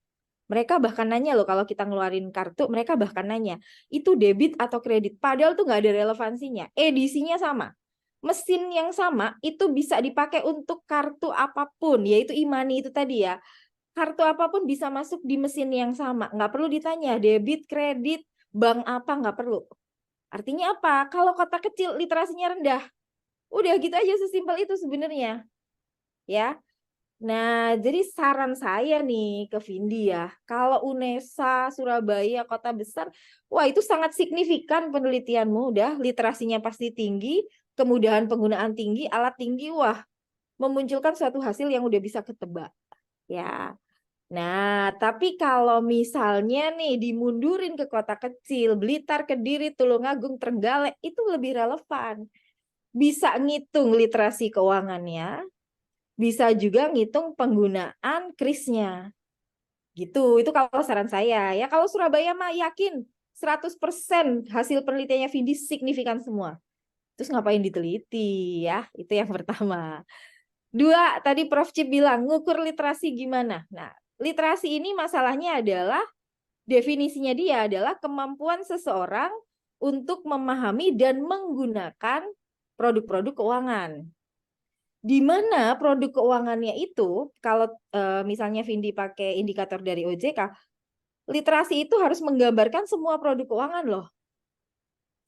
Mereka bahkan nanya loh, kalau kita ngeluarin kartu, mereka bahkan nanya, itu debit atau kredit. Padahal tuh nggak ada relevansinya. Edisinya sama. Mesin yang sama, itu bisa dipakai untuk kartu apapun, yaitu e-money itu tadi ya. Kartu apapun bisa masuk di mesin yang sama. Nggak perlu ditanya, debit, kredit, bank apa, nggak perlu. Artinya apa? Kalau kota kecil literasinya rendah. Udah gitu aja, sesimpel itu sebenarnya. Ya. Nah, jadi saran saya nih ke Vindi ya, kalau UNESA, Surabaya, kota besar, wah itu sangat signifikan penelitianmu, udah literasinya pasti tinggi, kemudahan penggunaan tinggi, alat tinggi, wah memunculkan suatu hasil yang udah bisa ketebak. Ya. Nah, tapi kalau misalnya nih dimundurin ke kota kecil, Blitar, Kediri, Tulungagung, Trenggalek, itu lebih relevan. Bisa ngitung literasi keuangannya, bisa juga ngitung penggunaan krisnya. Gitu, itu kalau saran saya. Ya kalau Surabaya mah yakin 100% hasil penelitiannya Vindi signifikan semua. Terus ngapain diteliti ya? Itu yang pertama. 2, tadi Prof. Cip bilang, ngukur literasi gimana? Nah, literasi ini masalahnya adalah, definisinya dia adalah kemampuan seseorang untuk memahami dan menggunakan produk-produk keuangan. Di mana produk keuangannya itu, kalau misalnya Vindi pakai indikator dari OJK, literasi itu harus menggambarkan semua produk keuangan loh.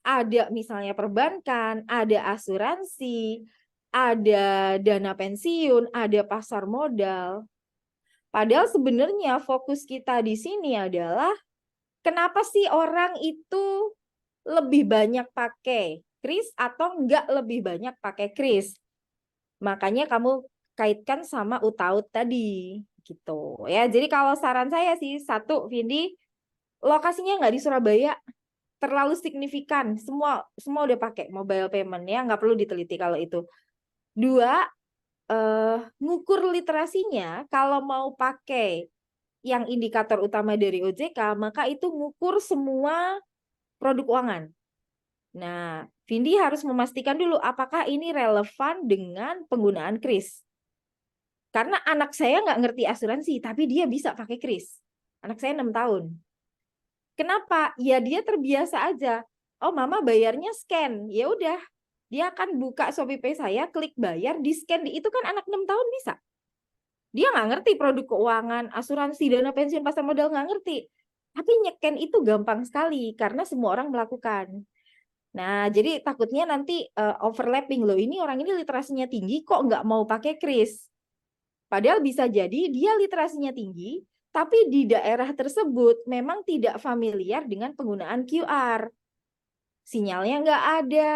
Ada misalnya perbankan, ada asuransi, ada dana pensiun, ada pasar modal. Padahal sebenarnya fokus kita di sini adalah kenapa sih orang itu lebih banyak pakai kris atau enggak lebih banyak pakai kris. Makanya kamu kaitkan sama UTAUT tadi gitu ya. Jadi kalau saran saya sih, 1, Vindi, lokasinya nggak di Surabaya, terlalu signifikan, semua udah pakai mobile payment ya, nggak perlu diteliti kalau itu. 2, ngukur literasinya, kalau mau pakai yang indikator utama dari OJK, maka itu ngukur semua produk keuangan. Nah, Vindi harus memastikan dulu apakah ini relevan dengan penggunaan kris. Karena anak saya nggak ngerti asuransi, tapi dia bisa pakai kris. Anak saya 6 tahun. Kenapa? Ya dia terbiasa aja. Oh, mama bayarnya scan. Ya udah, dia akan buka ShopeePay saya, klik bayar, di scan. Itu kan anak 6 tahun bisa. Dia nggak ngerti produk keuangan, asuransi, dana pensiun, pasar modal, nggak ngerti. Tapi nyeken itu gampang sekali, karena semua orang melakukan. Nah, jadi takutnya nanti overlapping loh. Ini orang ini literasinya tinggi, kok nggak mau pakai kris? Padahal bisa jadi dia literasinya tinggi, tapi di daerah tersebut memang tidak familiar dengan penggunaan QR. Sinyalnya nggak ada,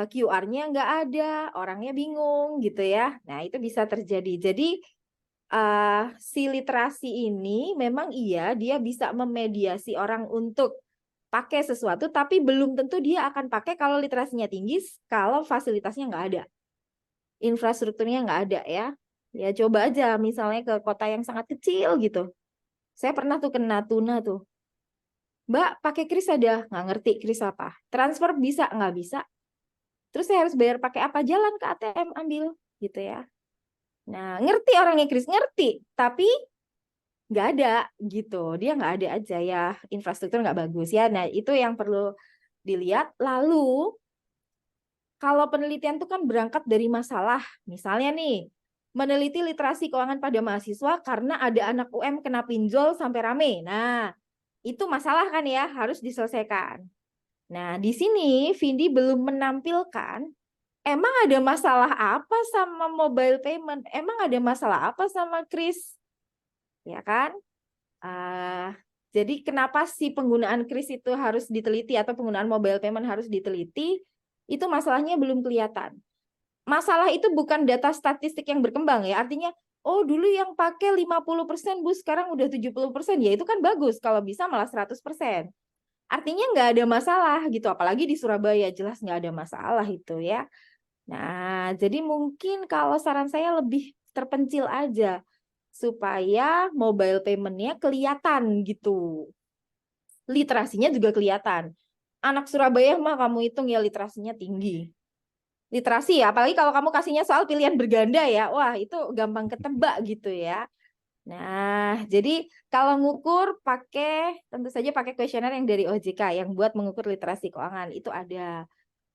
QR-nya nggak ada, orangnya bingung gitu ya. Nah, itu bisa terjadi. Jadi si literasi ini memang iya dia bisa memediasi orang untuk pakai sesuatu, tapi belum tentu dia akan pakai kalau literasinya tinggi, kalau fasilitasnya nggak ada, infrastrukturnya nggak ada ya. Ya coba aja misalnya ke kota yang sangat kecil gitu. Saya pernah tuh ke Natuna tuh. Mbak, pakai kris ada? Nggak ngerti kris apa. Transfer bisa? Nggak bisa. Terus saya harus bayar pakai apa? Jalan ke ATM ambil gitu ya. Nah, ngerti orangnya kris, ngerti. Tapi nggak ada gitu. Dia nggak ada aja ya. Infrastruktur nggak bagus ya. Nah, itu yang perlu dilihat. Lalu, kalau penelitian itu kan berangkat dari masalah. Misalnya nih, meneliti literasi keuangan pada mahasiswa karena ada anak UM kena pinjol sampai rame. Nah, itu masalah kan ya, harus diselesaikan. Nah, di sini Vindi belum menampilkan emang ada masalah apa sama mobile payment? Emang ada masalah apa sama kris? Ya kan? Jadi kenapa sih penggunaan kris itu harus diteliti atau penggunaan mobile payment harus diteliti? Itu masalahnya belum kelihatan. Masalah itu bukan data statistik yang berkembang ya. Artinya, oh dulu yang pakai 50% Bu, sekarang udah 70%. Ya itu kan bagus, kalau bisa malah 100%. Artinya nggak ada masalah gitu, apalagi di Surabaya jelas nggak ada masalah itu ya. Nah, jadi mungkin kalau saran saya lebih terpencil aja supaya mobile payment-nya kelihatan gitu. Literasinya juga kelihatan. Anak Surabaya mah kamu hitung ya literasinya tinggi. Literasi ya, apalagi kalau kamu kasihnya soal pilihan berganda ya, wah itu gampang ketebak gitu ya. Nah, jadi kalau ngukur tentu saja pakai kuesioner yang dari OJK yang buat mengukur literasi keuangan itu ada.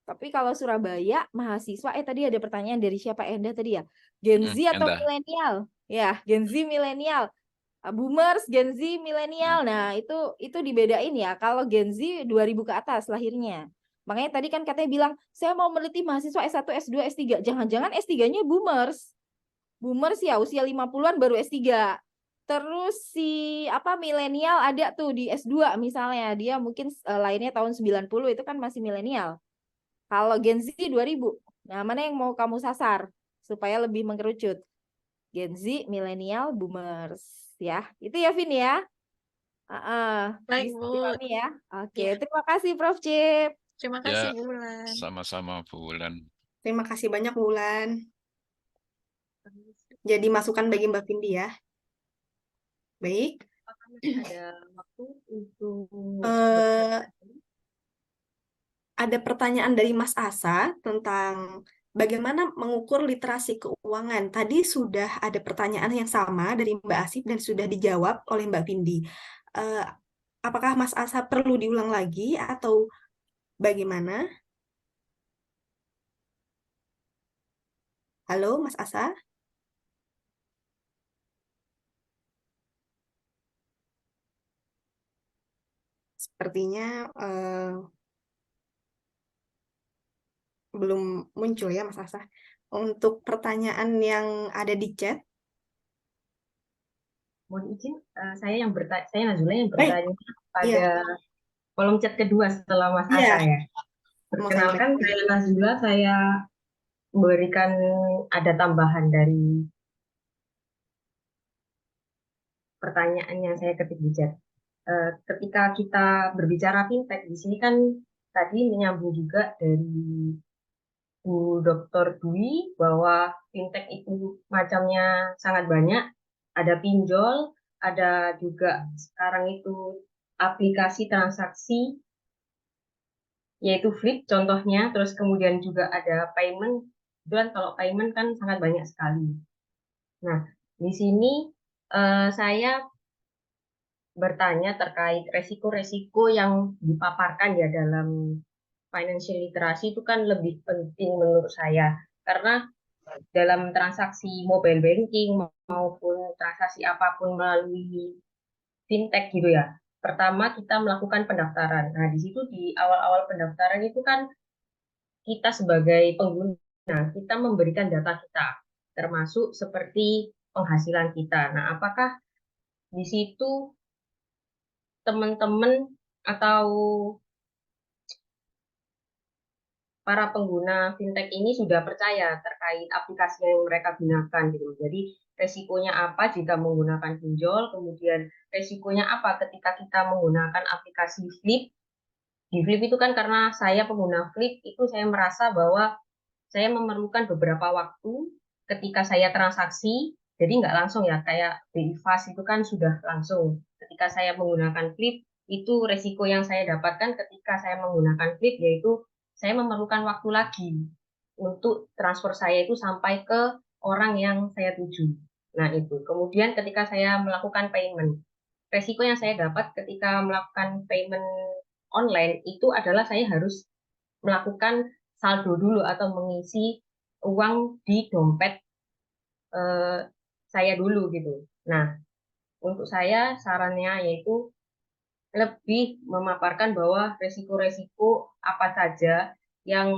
Tapi kalau Surabaya mahasiswa, tadi ada pertanyaan dari siapa Enda tadi ya? Gen Z atau Enda. milenial? Ya, Gen Z milenial. Boomers, Gen Z milenial. Nah, itu dibedain ya. Kalau Gen Z 2000 ke atas lahirnya. Makanya tadi kan katanya bilang, saya mau meneliti mahasiswa S1, S2, S3. Jangan-jangan S3-nya boomers. Boomers ya usia 50-an baru S3. Terus si milenial ada tuh di S2 misalnya. Dia mungkin lahirnya tahun 90 itu kan masih milenial. Kalau Gen Z 2000. Nah, mana yang mau kamu sasar supaya lebih mengerucut? Gen Z, milenial, boomers ya. Itu ya Vin ya. Baik, Bisa Bu. dipahami ya. Oke, Ya, terima kasih Prof. Cip. terima Ya, kasih, Bulan. sama-sama Bulan. Terima kasih banyak, Wulan. Jadi masukan bagi Mbak Vindi ya. Baik. Apakah masih ada waktu untuk Eh, ada pertanyaan dari Mas Asa tentang bagaimana mengukur literasi keuangan. Tadi sudah ada pertanyaan yang sama dari Mbak Asif dan sudah dijawab oleh Mbak Vindi. Eh, apakah Mas Asa perlu diulang lagi atau bagaimana? Halo, Mas Asa? Sepertinya belum muncul ya, Mas Asa. Untuk pertanyaan yang ada di chat, mohon izin, saya Nazula yang baik, bertanya iya, pada kolom chat kedua setelah Mas iya, Asa ya. mau saya Perkenalkan, baca. saya Nazula, saya memberikan ada tambahan dari pertanyaan yang saya ketik di chat. Ketika kita berbicara fintech di sini kan tadi menyambung juga dari Bu Dr. Dwi bahwa fintech itu macamnya sangat banyak. Ada pinjol, ada juga sekarang itu aplikasi transaksi, yaitu Flip contohnya, terus kemudian juga ada payment. Dan kalau payment kan sangat banyak sekali. Nah, di sini saya bertanya terkait resiko-resiko yang dipaparkan ya dalam financial literasi itu kan lebih penting menurut saya. Karena dalam transaksi mobile banking maupun transaksi apapun melalui fintech gitu ya. Pertama kita melakukan pendaftaran. Nah, di situ di awal-awal pendaftaran itu kan kita sebagai pengguna, kita memberikan data kita, termasuk seperti penghasilan kita. Nah, apakah di situ teman-teman atau para pengguna fintech ini sudah percaya terkait aplikasi yang mereka gunakan gitu. Jadi resikonya apa jika menggunakan pinjol, kemudian resikonya apa ketika kita menggunakan aplikasi Flip. Di Flip itu kan karena saya pengguna Flip, itu saya merasa bahwa saya memerlukan beberapa waktu ketika saya transaksi, jadi nggak langsung ya, kayak BI Fast itu kan sudah langsung. Ketika saya menggunakan Flip, itu resiko yang saya dapatkan ketika saya menggunakan Flip, yaitu saya memerlukan waktu lagi untuk transfer saya itu sampai ke orang yang saya tuju. Nah itu, kemudian ketika saya melakukan payment, resiko yang saya dapat ketika melakukan payment online itu adalah saya harus melakukan saldo dulu atau mengisi uang di dompet saya dulu gitu. Nah, untuk saya sarannya yaitu lebih memaparkan bahwa resiko-resiko apa saja yang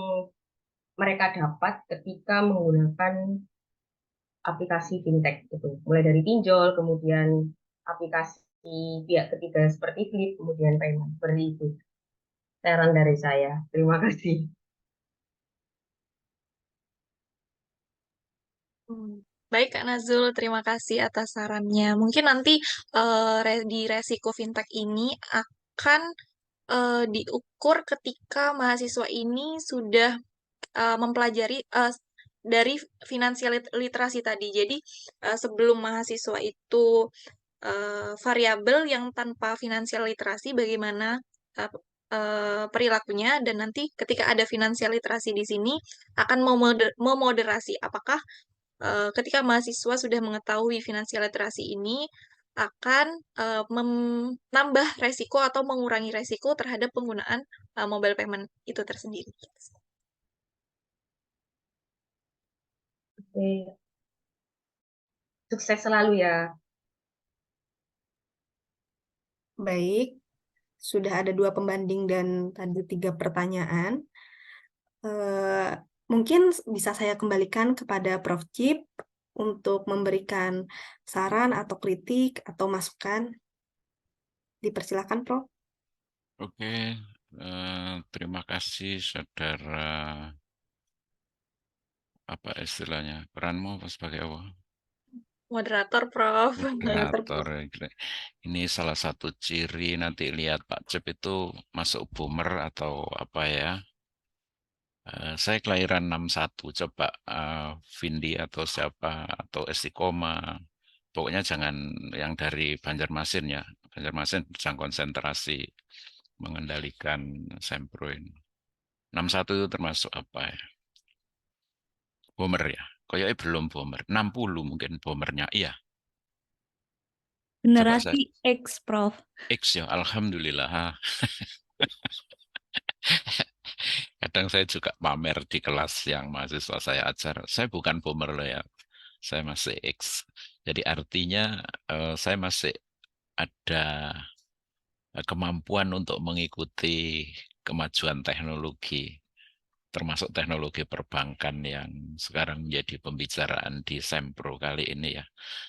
mereka dapat ketika menggunakan aplikasi fintech itu. Mulai dari pinjol, kemudian aplikasi pihak ketiga seperti Flip, kemudian payment. Seperti itu. Saran dari saya. Terima kasih. Baik, Kak Nazul, terima kasih atas sarannya. Mungkin nanti di resiko fintech ini akan diukur ketika mahasiswa ini sudah mempelajari dari finansial literasi tadi. Jadi sebelum mahasiswa itu variabel yang tanpa finansial literasi, bagaimana perilakunya, dan nanti ketika ada finansial literasi di sini akan memoderasi apakah ketika mahasiswa sudah mengetahui finansial literasi ini akan menambah resiko atau mengurangi resiko terhadap penggunaan mobile payment itu tersendiri. Oke. Sukses selalu ya. Baik, sudah ada 2 pembanding dan tadi 3 pertanyaan. Mungkin bisa saya kembalikan kepada Prof. Cip untuk memberikan saran atau kritik atau masukan. Dipersilakan, Prof. Oke, terima kasih saudara, apa istilahnya, peranmu apa sebagai apa? Moderator, Prof. Moderator. Ini salah satu ciri nanti lihat Pak Cep itu masuk boomer atau apa ya. Saya kelahiran 61, coba Vindi atau siapa, atau Istiqomah. Pokoknya jangan yang dari Banjarmasin ya. Banjarmasin sedang konsentrasi mengendalikan Sempro ini. 61 itu termasuk apa ya? Bomber ya. Kayaknya belum bomber. 60 mungkin bombernya. Iya. Coba saya Generasi X, Prof. X ya. Alhamdulillah. Kadang saya juga pamer di kelas yang mahasiswa saya ajar. Saya bukan bomber loh ya. Saya masih X. Jadi artinya saya masih ada kemampuan untuk mengikuti kemajuan teknologi, termasuk teknologi perbankan yang sekarang menjadi pembicaraan di Sempro kali ini ya.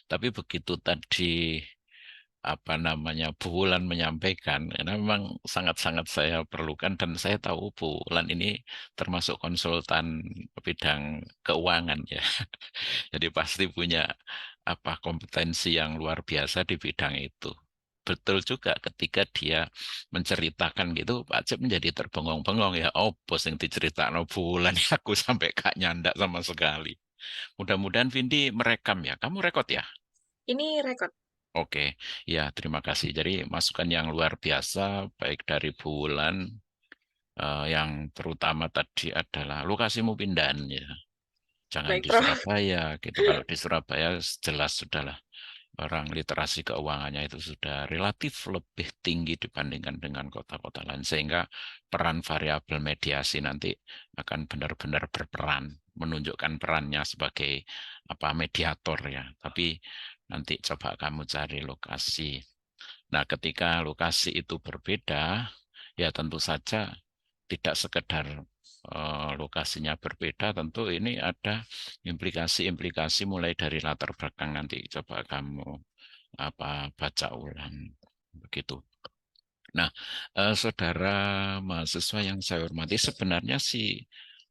Tapi begitu tadi apa namanya Bu Wulan menyampaikan, karena memang sangat-sangat saya perlukan dan saya tahu Bu Wulan ini termasuk konsultan bidang keuangan ya. Jadi pasti punya apa kompetensi yang luar biasa di bidang itu. Betul juga ketika dia menceritakan gitu, Pak Cep menjadi terbengong-bengong ya. Oh, bos yang diceritakan Bu Wulan aku sampai gak nyandak sama sekali. Mudah-mudahan Vindi merekam ya. Kamu rekod ya? Ini rekod. Oke, ya terima kasih. Jadi masukan yang luar biasa baik dari Bu Wulan yang terutama tadi adalah lokasimu pindahan ya. Jangan Baik, di Prof. Surabaya gitu. Kalau di Surabaya jelas sudahlah orang literasi keuangannya itu sudah relatif lebih tinggi dibandingkan dengan kota-kota lain sehingga peran variabel mediasi nanti akan benar-benar berperan menunjukkan perannya sebagai apa mediator ya. Tapi nanti coba kamu cari lokasi. Nah, ketika lokasi itu berbeda, ya tentu saja tidak sekedar lokasinya berbeda, tentu ini ada implikasi-implikasi mulai dari latar belakang nanti coba kamu apa baca ulang begitu. Nah, saudara mahasiswa yang saya hormati, sebenarnya si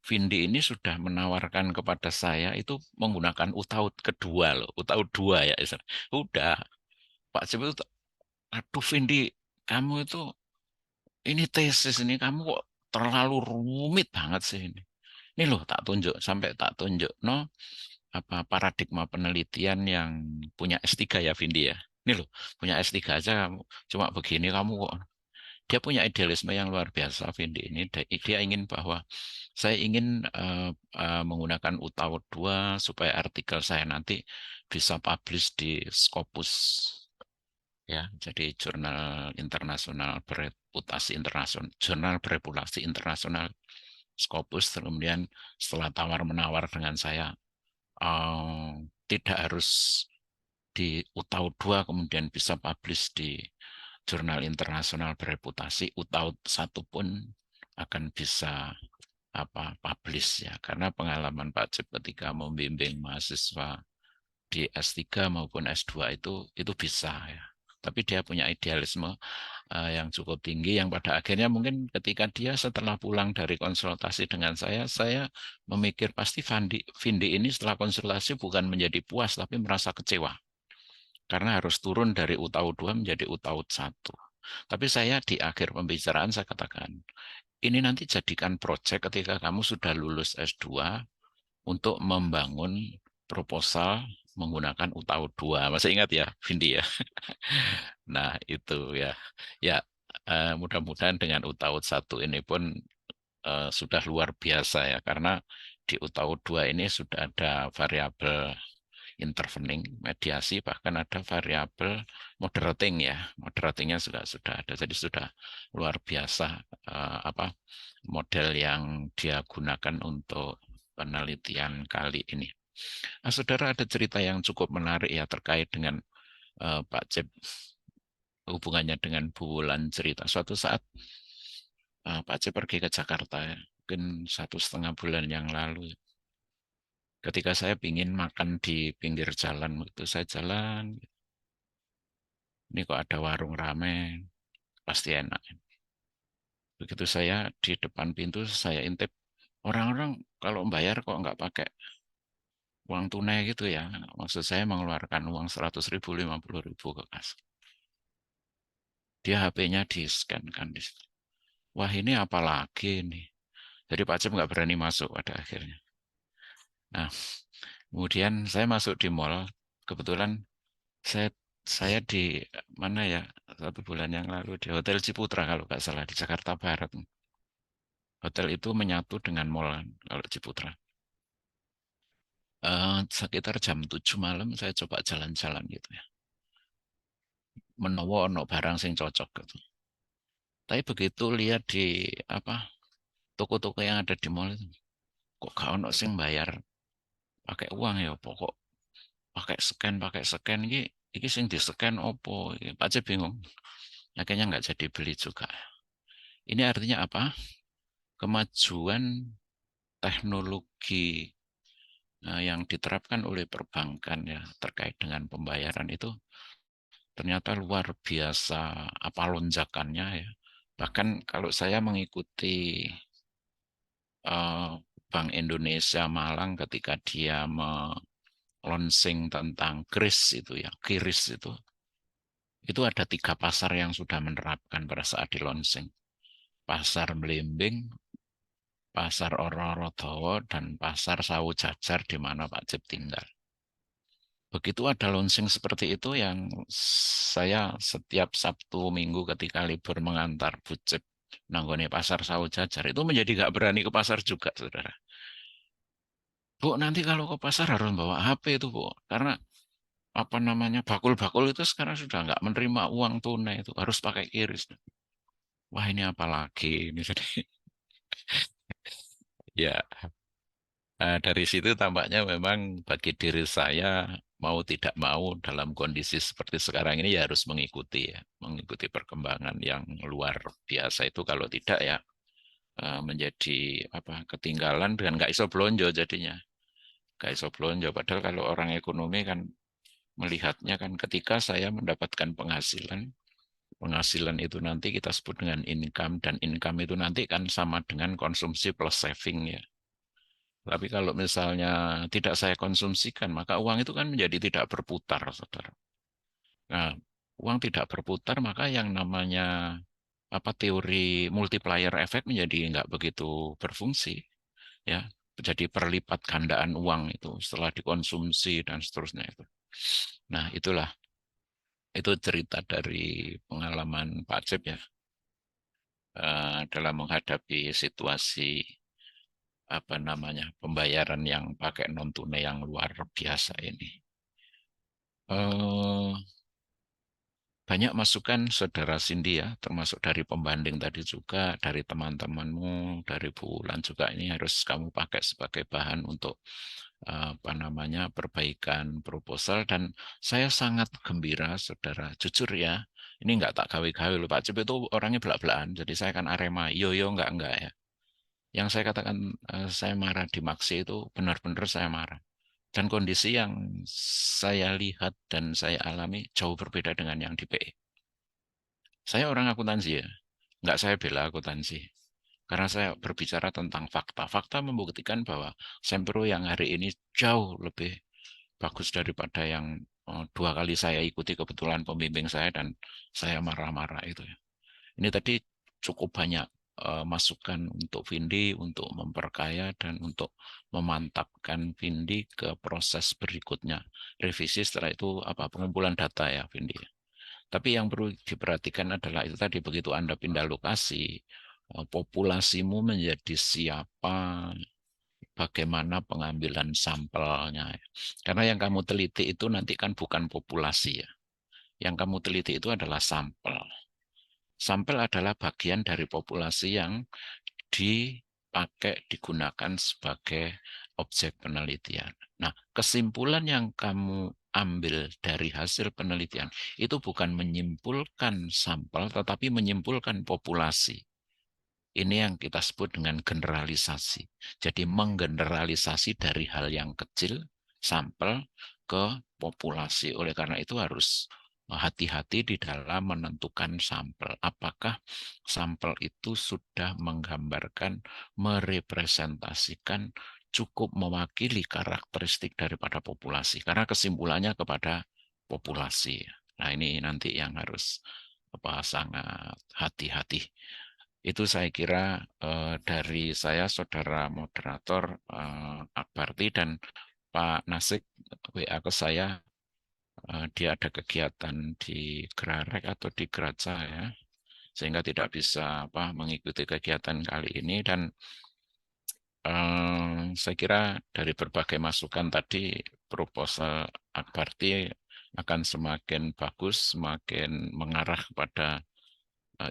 Vindi ini sudah menawarkan kepada saya itu menggunakan UTAUD kedua loh, UTAUD 2 ya. Udah, Pak Cip itu, aduh Vindi, kamu itu ini tesis ini kamu kok terlalu rumit banget sih ini. Ini loh tak tunjuk, sampai tak tunjuk no apa paradigma penelitian yang punya S3 ya Vindi ya. Ini loh, punya S3 aja kamu cuma begini kamu kok. Dia punya idealisme yang luar biasa Vindi ini. Dia ingin bahwa saya ingin menggunakan UTAUD 2 supaya artikel saya nanti bisa publish di Scopus. Ya, jadi jurnal internasional bereputasi internasional, jurnal bereputasi internasional Scopus. Kemudian setelah tawar-menawar dengan saya, tidak harus di UTAUD 2 kemudian bisa publish di jurnal internasional bereputasi, UTAUD 1 pun akan bisa publish ya, karena pengalaman Pak Cip ketika membimbing mahasiswa di S3 maupun S2 itu bisa ya. Tapi dia punya idealisme yang cukup tinggi yang pada akhirnya mungkin ketika dia setelah pulang dari konsultasi dengan saya memikir pasti Vindi ini setelah konsultasi bukan menjadi puas tapi merasa kecewa. Karena harus turun dari UTAUD 2 menjadi UTAUD 1. Tapi saya di akhir pembicaraan saya katakan, ini nanti jadikan proyek ketika kamu sudah lulus S2 untuk membangun proposal menggunakan UTAUD 2. Masih ingat ya, Vindi ya? Nah, itu ya. Ya, mudah-mudahan dengan UTAUD 1 ini pun sudah luar biasa ya, karena di UTAUD 2 ini sudah ada variabel intervening, mediasi, bahkan ada variabel moderating ya. Moderatingnya juga sudah ada. Jadi sudah luar biasa model yang dia gunakan untuk penelitian kali ini. Nah, saudara, ada cerita yang cukup menarik ya terkait dengan Pak Cip, hubungannya dengan Bu Wulan cerita. Suatu saat Pak Cip pergi ke Jakarta ya, mungkin 1,5 bulan yang lalu. Ketika saya ingin makan di pinggir jalan, waktu saya jalan, ini kok ada warung ramen, pasti enak. Begitu saya di depan pintu, saya intip, orang-orang kalau bayar kok nggak pakai uang tunai gitu ya. Maksud saya mengeluarkan uang 100.000, 50.000 ke kas. Dia HP-nya di-scan kan. Wah, ini apa lagi nih? Jadi Pak Cip nggak berani masuk pada akhirnya. Nah, kemudian saya masuk di mall. Kebetulan saya di mana ya, 1 bulan yang lalu di Hotel Ciputra kalau nggak salah di Jakarta Barat. Hotel itu menyatu dengan mall kalau Ciputra. Sekitar jam 7 malam saya coba jalan-jalan gitu ya. Menawa ono barang sing cocok gitu. Tapi begitu lihat di toko-toko yang ada di mall itu, kok gak ono sing bayar pakai uang ya, pokok pakai scan iki sing di scan opo, Pak Cip bingung. Akhirnya nggak jadi beli juga. Ini artinya apa? Kemajuan teknologi yang diterapkan oleh perbankan ya terkait dengan pembayaran itu ternyata luar biasa lonjakannya ya. Bahkan kalau saya mengikuti Bank Indonesia Malang ketika dia launching tentang KRIS itu ada 3 pasar yang sudah menerapkan pada saat di launching. Pasar Mlimbing, Pasar Ororodowo, dan Pasar Sawu Jajar di mana Pak Cip tinggal. Begitu ada launching seperti itu yang saya setiap Sabtu Minggu ketika libur mengantar Bu Cip nanggone Pasar Sawu Jajar itu menjadi gak berani ke pasar juga, saudara. Bu, nanti kalau ke pasar harus bawa HP itu, Bu. Karena bakul-bakul itu sekarang sudah nggak menerima uang tunai, itu harus pakai QRIS. Wah, ini apa lagi ini? Ya, dari situ tampaknya memang bagi diri saya mau tidak mau dalam kondisi seperti sekarang ini ya harus mengikuti perkembangan yang luar biasa itu. Kalau tidak ya menjadi ketinggalan dan nggak iso blonjo jadinya. Nggak iso blonjo. Padahal kalau orang ekonomi kan melihatnya kan ketika saya mendapatkan penghasilan itu nanti kita sebut dengan income, dan income itu nanti kan sama dengan konsumsi plus saving ya. Tapi kalau misalnya tidak saya konsumsikan, maka uang itu kan menjadi tidak berputar, saudara. Nah, uang tidak berputar, maka yang namanya teori multiplier effect menjadi nggak begitu berfungsi, ya. Jadi perlipat gandaan uang itu setelah dikonsumsi dan seterusnya itu. Nah, itu cerita dari pengalaman Pak Cip ya, dalam menghadapi situasi pembayaran yang pakai non tunai yang luar biasa ini. Banyak masukan saudara Cindy ya, termasuk dari pembanding tadi juga, dari teman-temanmu, dari Bu Wulan juga, ini harus kamu pakai sebagai bahan untuk perbaikan proposal. Dan saya sangat gembira saudara, jujur ya, ini nggak tak gawe-gawe loh, Pak Cip itu orangnya belak-belakan, jadi saya kan Arema, yo enggak ya. Yang saya katakan saya marah di Maksi itu benar-benar saya marah. Dan kondisi yang saya lihat dan saya alami jauh berbeda dengan yang di PE. Saya orang akuntansi ya, nggak saya bela akuntansi. Karena saya berbicara tentang fakta. Fakta membuktikan bahwa Sempro yang hari ini jauh lebih bagus daripada yang 2 kali saya ikuti, kebetulan pembimbing saya dan saya marah-marah itu ya. Ini tadi cukup banyak masukan untuk Vindi untuk memperkaya dan untuk memantapkan Vindi ke proses berikutnya. Revisi setelah itu pengumpulan data ya Vindi. Tapi yang perlu diperhatikan adalah itu tadi, begitu Anda pindah lokasi, populasimu menjadi siapa, bagaimana pengambilan sampelnya. Karena yang kamu teliti itu nanti kan bukan populasi ya. Yang kamu teliti itu adalah sampel. Sampel adalah bagian dari populasi yang digunakan sebagai objek penelitian. Nah, kesimpulan yang kamu ambil dari hasil penelitian itu bukan menyimpulkan sampel, tetapi menyimpulkan populasi. Ini yang kita sebut dengan generalisasi. Jadi menggeneralisasi dari hal yang kecil, sampel, ke populasi. Oleh karena itu harus hati-hati di dalam menentukan sampel. Apakah sampel itu sudah menggambarkan, merepresentasikan, cukup mewakili karakteristik daripada populasi. Karena kesimpulannya kepada populasi. Nah, ini nanti yang harus sangat hati-hati. Itu saya kira dari saya, saudara moderator Akbarti, dan Pak Nasik WA ke saya, dia ada kegiatan di Grarek atau di Geraca ya, sehingga tidak bisa mengikuti kegiatan kali ini. Dan saya kira dari berbagai masukan tadi, proposal Akbarti akan semakin bagus, semakin mengarah kepada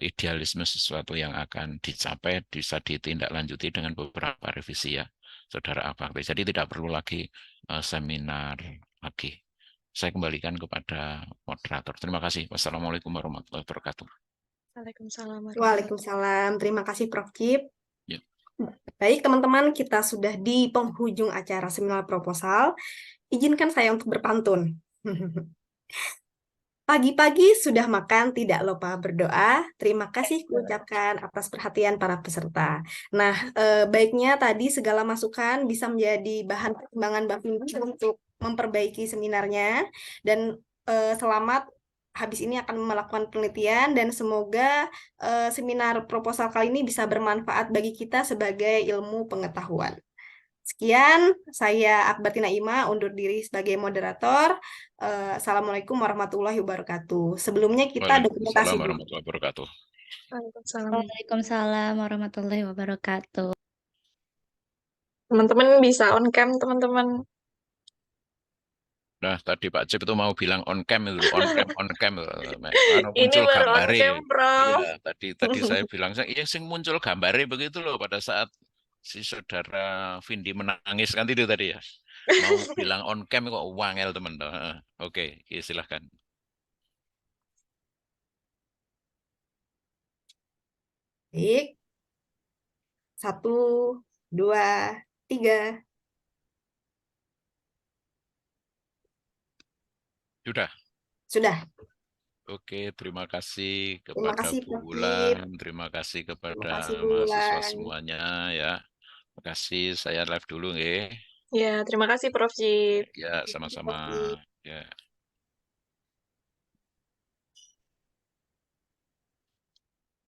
idealisme sesuatu yang akan dicapai, bisa ditindaklanjuti dengan beberapa revisi ya, saudara Akbarti. Jadi tidak perlu lagi seminar lagi. Saya kembalikan kepada moderator. Terima kasih. Wassalamualaikum warahmatullahi wabarakatuh. Waalaikumsalam. Waalaikumsalam. Terima kasih Prof. Cip. Ya. Baik teman-teman, kita sudah di penghujung acara seminar proposal. Izinkan saya untuk berpantun. Pagi-pagi sudah makan, tidak lupa berdoa. Terima kasih kuucapkan atas perhatian para peserta. Nah, baiknya tadi segala masukan bisa menjadi bahan pertimbangan Mbak Vindi untuk memperbaiki seminarnya. Dan selamat habis ini akan melakukan penelitian, dan semoga seminar proposal kali ini bisa bermanfaat bagi kita sebagai ilmu pengetahuan. Sekian, saya Akbarti Naima undur diri sebagai moderator. Assalamualaikum warahmatullahi wabarakatuh. Sebelumnya kita dokumentasi Waalaikumsalam dulu. warahmatullahi wabarakatuh. Waalaikumsalam warahmatullahi wabarakatuh. Teman-teman bisa on cam, teman-teman. Nah, tadi Pak Cip itu mau bilang on cam itu, on cam. Ini Muncul baru on gambare. cam, Prof. Iya, tadi saya bilang, iya sing muncul gambare begitu loh pada saat si saudara Vindi menangis kan itu tadi ya. Mau bilang on cam kok wangel teman. Oke, silahkan. Baik. 1, 2, 3. Sudah. Sudah. Oke, terima kasih Terima kepada kasih, Bu Prof. Cip. Wulan, terima kasih Terima kepada kasih, Bu mahasiswa Wulan. semuanya ya. Terima kasih, saya live dulu nggih. Ya, terima kasih Prof. Jit. Ya, sama-sama. Ya.